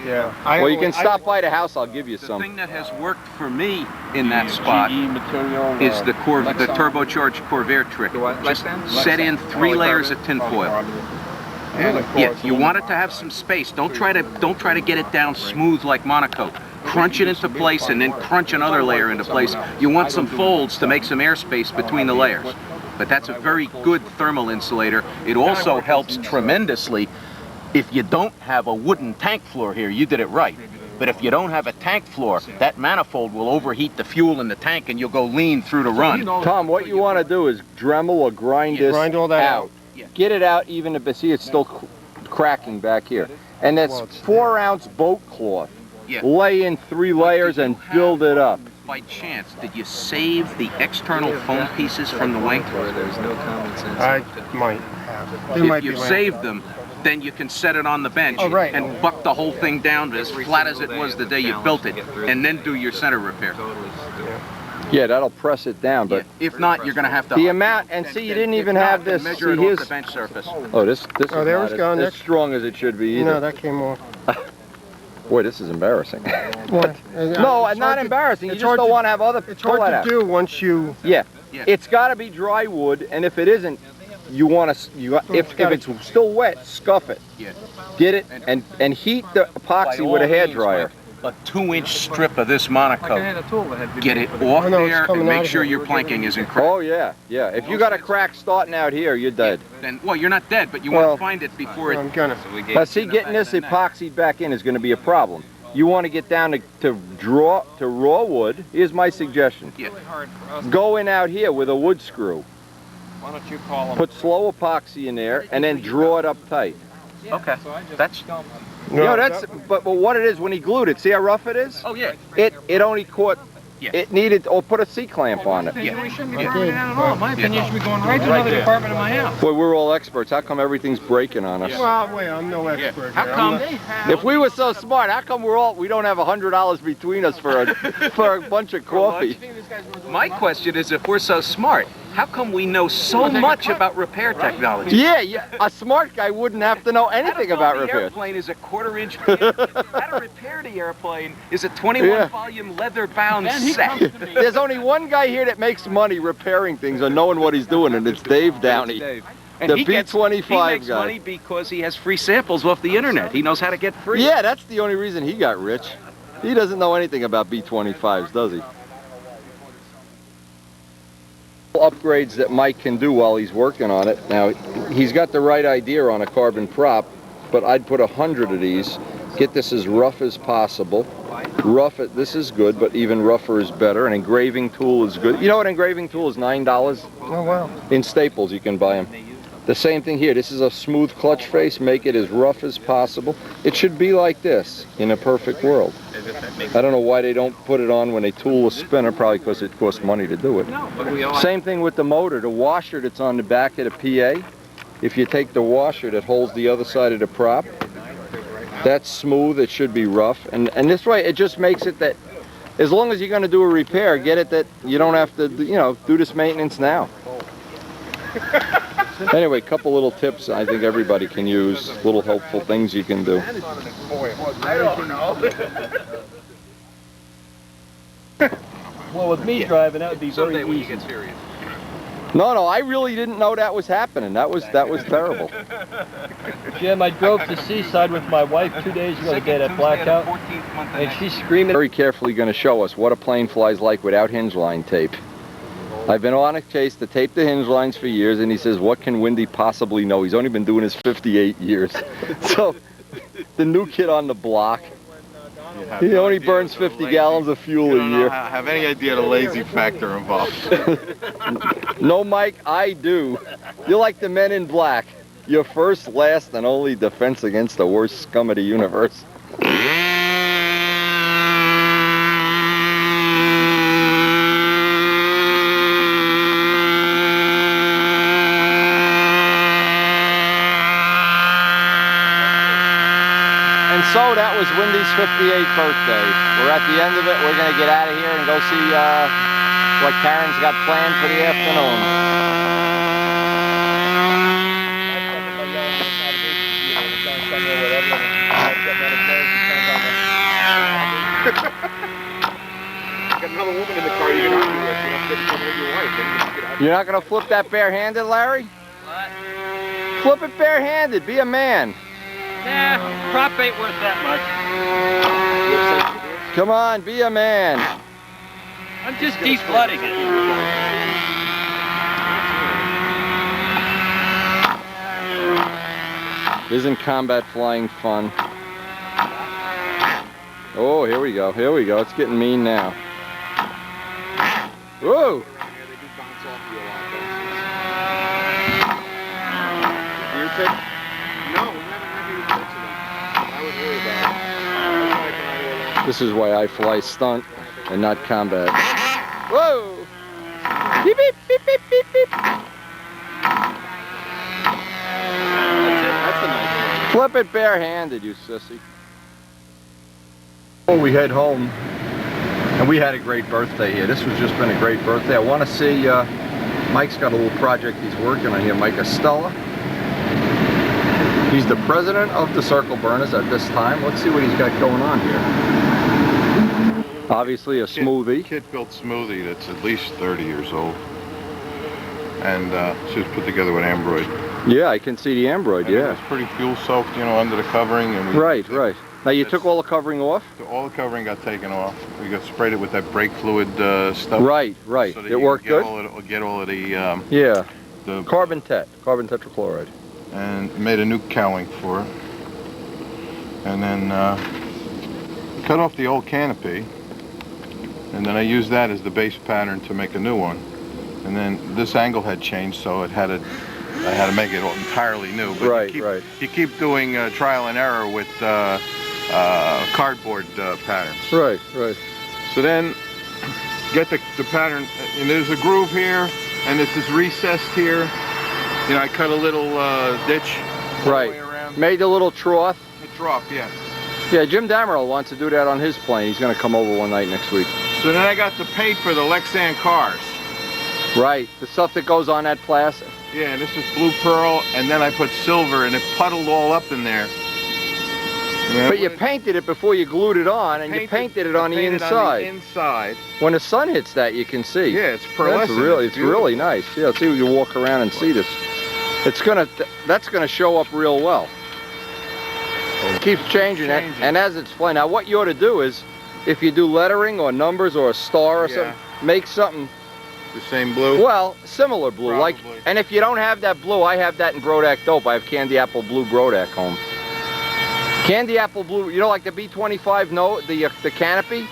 yeah. Well, you can stop by the house. I'll give you The some. thing that has worked for me in that spot material, is the turbocharged Corvair trick. Just set in 3 layers of tinfoil. Yeah, you want it to have some space. Don't try to get it down smooth like Monaco. Crunch it into place and then crunch another layer into place. You want some folds to make some airspace between the layers. But that's a very good thermal insulator. It also helps tremendously if you don't have a wooden tank floor here. You did it right. But if you don't have a tank floor, that manifold will overheat the fuel in the tank and you'll go lean through the run. Tom, what you want to do is Dremel or grind this Grind all that out. Get it out even if see it's still cracking back here. And that's 4-ounce boat cloth. Yeah. Lay in 3 layers and build it up. By chance, did you save the external foam pieces from the wing? I might have. They If might you've be saved them, then you can set it on the bench and buck the whole thing down as flat as it was the day you built it, and then do your center repair. Yeah, that'll press it down, but If not, you're going to have to... the amount, and see, you didn't even have this. Measure See, it off here's, the bench surface. oh, this Oh, is there not it's gone. as strong as it should be either. No, that came off. Boy, this is embarrassing. What? No, It's not hard to- embarrassing. You it's just hard don't to- want to have other. It's pull hard that to out. do once you... Yeah, Yeah. it's got to be dry wood, and if it isn't, you want to. If it's still wet, scuff it. Yeah. Get it and heat the epoxy with a hairdryer. A 2-inch strip of this Monaco. Get it off Oh, no, it's there coming and out make of sure here. your planking isn't cracked. Oh yeah, yeah. If you got a crack starting out here, you're dead. Then, well, you're not dead, but you Well, want to find it before I'm it... gonna. Now see, getting this epoxy back in is going to be a problem. You want to get down to raw wood. Here's my suggestion. Yeah. Go in out here with a wood screw. Why don't you call them? Put slow epoxy in there and then draw it up tight. Okay. That's... You know, that's, but what it is when he glued it, see how rough it is? Oh, yeah. It only caught, Yeah. it needed, or put a C-clamp on it. Yeah. We shouldn't be burning out at all. My opinion should be going right to another department in my house. Boy, we're all experts. How come everything's breaking on us? Well, wait, I'm no expert. How here. come... If we were so smart, how come we don't have $100 between us for a bunch of coffee? My question is, if we're so smart, how come we know so much about repair technology? Yeah, a smart guy wouldn't have to know anything about The repair. airplane is a 1/4-inch pin. How to repair the airplane is a 21-volume leather-bound set. There's only one guy here that makes money repairing things or knowing what he's doing, and it's Dave Downey. And The he B25 makes guy. money because he has free samples off the internet. He knows how to get free. Yeah, that's the only reason he got rich. He doesn't know anything about B25s, does he? Upgrades that Mike can do while he's working on it. Now, he's got the right idea on a carbon prop, but I'd put 100 of these. Get this as rough as possible. Rough it, this is good, but even rougher is better. An engraving tool is good. You know what engraving tool is? $9. Oh, wow. In Staples, you can buy them. The same thing here. This is a smooth clutch face. Make it as rough as possible. It should be like this in a perfect world. I don't know why they don't put it on when they tool a spinner, probably because it costs money to do it. Same thing with the motor. The washer that's on the back of the PA, if you take the washer that holds the other side of the prop, that's smooth. It should be rough. And this way, it just makes it that as long as you're going to do a repair, get it that you don't have to, you know, do this maintenance now. Anyway, a couple little tips I think everybody can use, little helpful things you can do. I don't know. Well, with me driving, that would be very easy. No, I really didn't know that was happening. That was terrible. Jim, I drove to Seaside with my wife 2 days ago to get a blackout, and she's screaming. Very carefully going to show us what a plane flies like without hinge line tape. I've been on a case to tape the hinge lines for years, and he says, what can Windy possibly know? He's only been doing this 58 years. So, the new kid on the block, he only burns 50 gallons of fuel a year. Have any idea the lazy factor involved? No, Mike, I do. You're like the Men in Black. Your first, last, and only defense against the worst scum of the universe. So that was Wendy's 58th birthday. We're at the end of it. We're going to get out of here and go see what Karen's got planned for the afternoon. Got another woman in the car. You're gonna do that. Your wife. You're not going to flip that barehanded, Larry? What? Flip it barehanded. Be a man. Nah, prop ain't worth that much. Come on, be a man. I'm just deflooding it. Isn't combat flying fun? Oh, here we go. Here we go. It's getting mean now. Whoa! This is why I fly stunt and not combat. Whoa! Beep, beep, beep, beep, beep, beep. That's a nice one. Flip it barehanded, you sissy. Before we head home, and we had a great birthday here. This has just been a great birthday. I want to see, Mike's got a little project he's working on here. Mike Estella. He's the president of the Circle Burners at this time. Let's see what he's got going on here. Obviously a smoothie. Kit-built smoothie that's at least 30 years old. And she was put together with Ambroid. Yeah, I can see the Ambroid, and yeah. It was pretty fuel soaked, you know, under the covering. And right. Now you took all the covering off? All the covering got taken off. We got sprayed it with that brake fluid stuff. Right. So It worked good? Get all of the... yeah, the carbon tetrachloride. And made a new cowling for it. And then cut off the old canopy. And then I used that as the base pattern to make a new one. And then this angle had changed, so I had to make it entirely new. But you keep doing trial and error with cardboard patterns. Right. So then get the pattern, and there's a groove here, and this is recessed here. You know, I cut a little ditch all the way around. Made a little trough. A trough, yeah. Yeah, Jim Damerl wants to do that on his plane. He's going to come over one night next week. So then I got the paint for the Lexan cars. Right, the stuff that goes on that plastic. Yeah, and this is blue pearl, and then I put silver, and it puddled all up in there. But you painted it before you glued it on, and you painted it on the inside. When the sun hits that, you can see. Yeah, it's pearlescent. It's really nice. Yeah, see, you walk around and see this. That's gonna show up real well. It keeps changing. And as it's flying, now what you ought to do is, if you do lettering or numbers or a star or something, make something. The same blue? Well, similar blue. Probably. And if you don't have that blue, I have that in Brodak Dope. I have candy apple blue Brodak home. Candy apple blue, you know, like the B25 the canopy?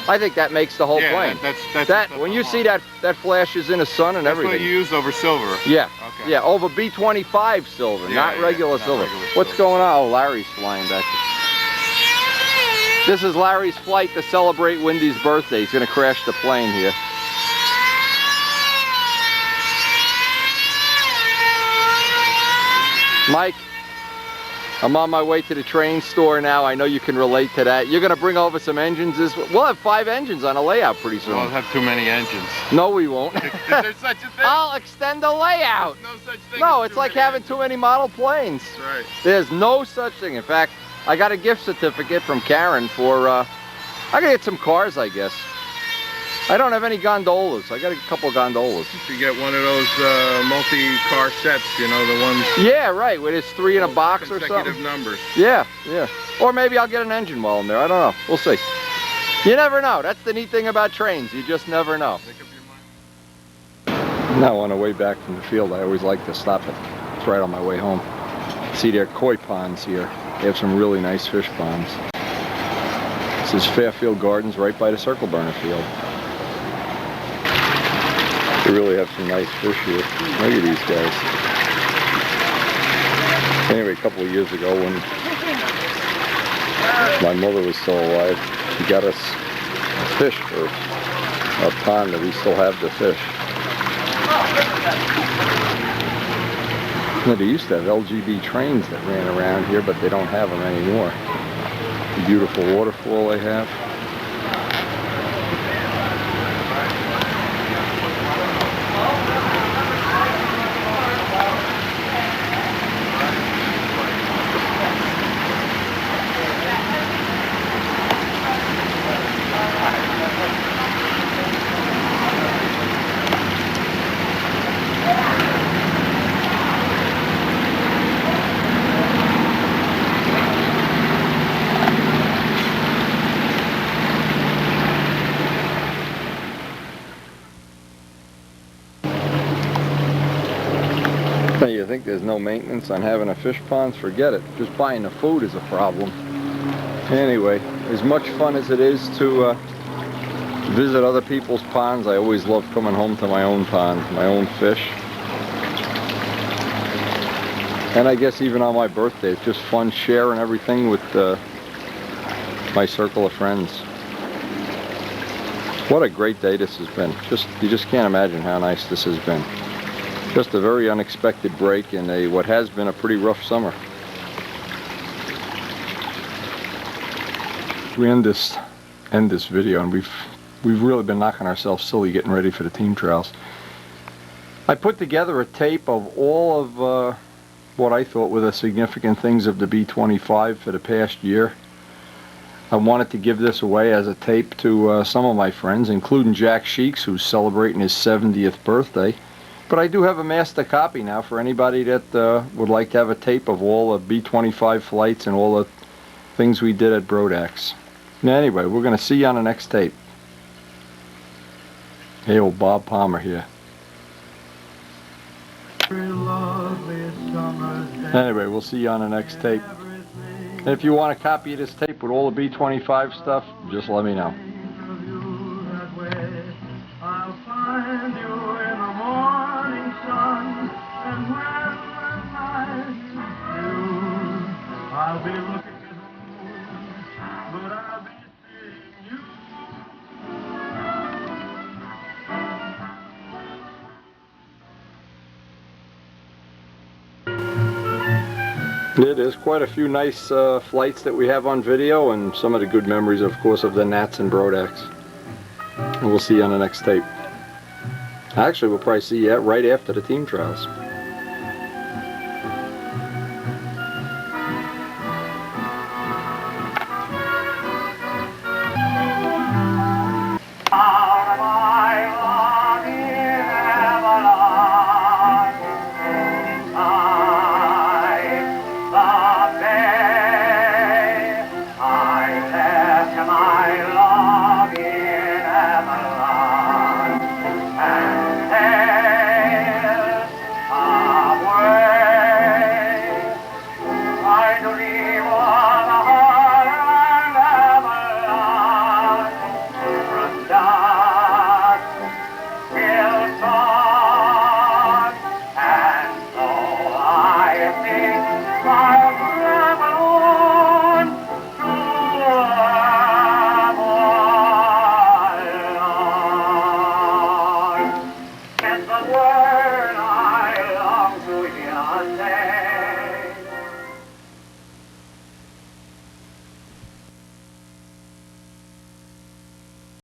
I think that makes the whole plane. That's when you see that flashes in the sun and everything. That's what you use over silver. Yeah. Okay. Yeah, over B25 silver, not regular silver. What's going on? Oh, Larry's flying back here. This is Larry's flight to celebrate Wendy's birthday. He's going to crash the plane here. Mike, I'm on my way to the train store now. I know you can relate to that. You're going to bring over some engines. We'll have 5 engines on a layout pretty soon. We'll have too many engines. No, we won't. Is there such a thing? I'll extend the layout. There's no such thing. No, it's like having too many model planes. Right. There's no such thing. In fact, I got a gift certificate from Karen for, I got to get some cars, I guess. I don't have any gondolas. I got a couple gondolas. You get one of those multi-car sets, you know, the ones... Yeah, right, where there's 3 in a box or something. Consecutive numbers. Yeah. Or maybe I'll get an engine while I'm there. I don't know. We'll see. You never know. That's the neat thing about trains. You just never know. Now on the way back from the field, I always like to stop it. It's right on my way home. See their koi ponds here. They have some really nice fish ponds. This is Fairfield Gardens right by the Circle Burner field. They really have some nice fish here. Look at these guys. Anyway, a couple of years ago when my mother was still alive, she got us fish for a pond that we still have the fish. You know, they used to have LGB trains that ran around here, but they don't have them anymore. The beautiful waterfall they have. You think there's no maintenance on having a fish pond? Forget it. Just buying the food is a problem. Anyway, as much fun as it is to visit other people's ponds, I always love coming home to my own pond, my own fish. And I guess even on my birthday, it's just fun sharing everything with my circle of friends. What a great day this has been. You just can't imagine how nice this has been. Just a very unexpected break in what has been a pretty rough summer. We end this video, and we've really been knocking ourselves silly getting ready for the team trials. I put together a tape of all of what I thought were the significant things of the B25 for the past year. I wanted to give this away as a tape to some of my friends, including Jack Sheeks, who's celebrating his 70th birthday. But I do have a master copy now for anybody that would like to have a tape of all the B25 flights and all the things we did at Brodax. Now anyway, we're going to see you on the next tape. Hey, old Bob Palmer here. Anyway, we'll see you on the next tape. And if you want a copy of this tape with all the B25 stuff, just let me know. I'll find you in the morning sun, and when the night is through, I'll be looking at the moon, but I'll be seeing you. Yeah, there's quite a few nice flights that we have on video, and some of the good memories, of course, of the Nats and Brodax. And we'll see you on the next tape. Actually, we'll probably see you right after the team trials. Bye.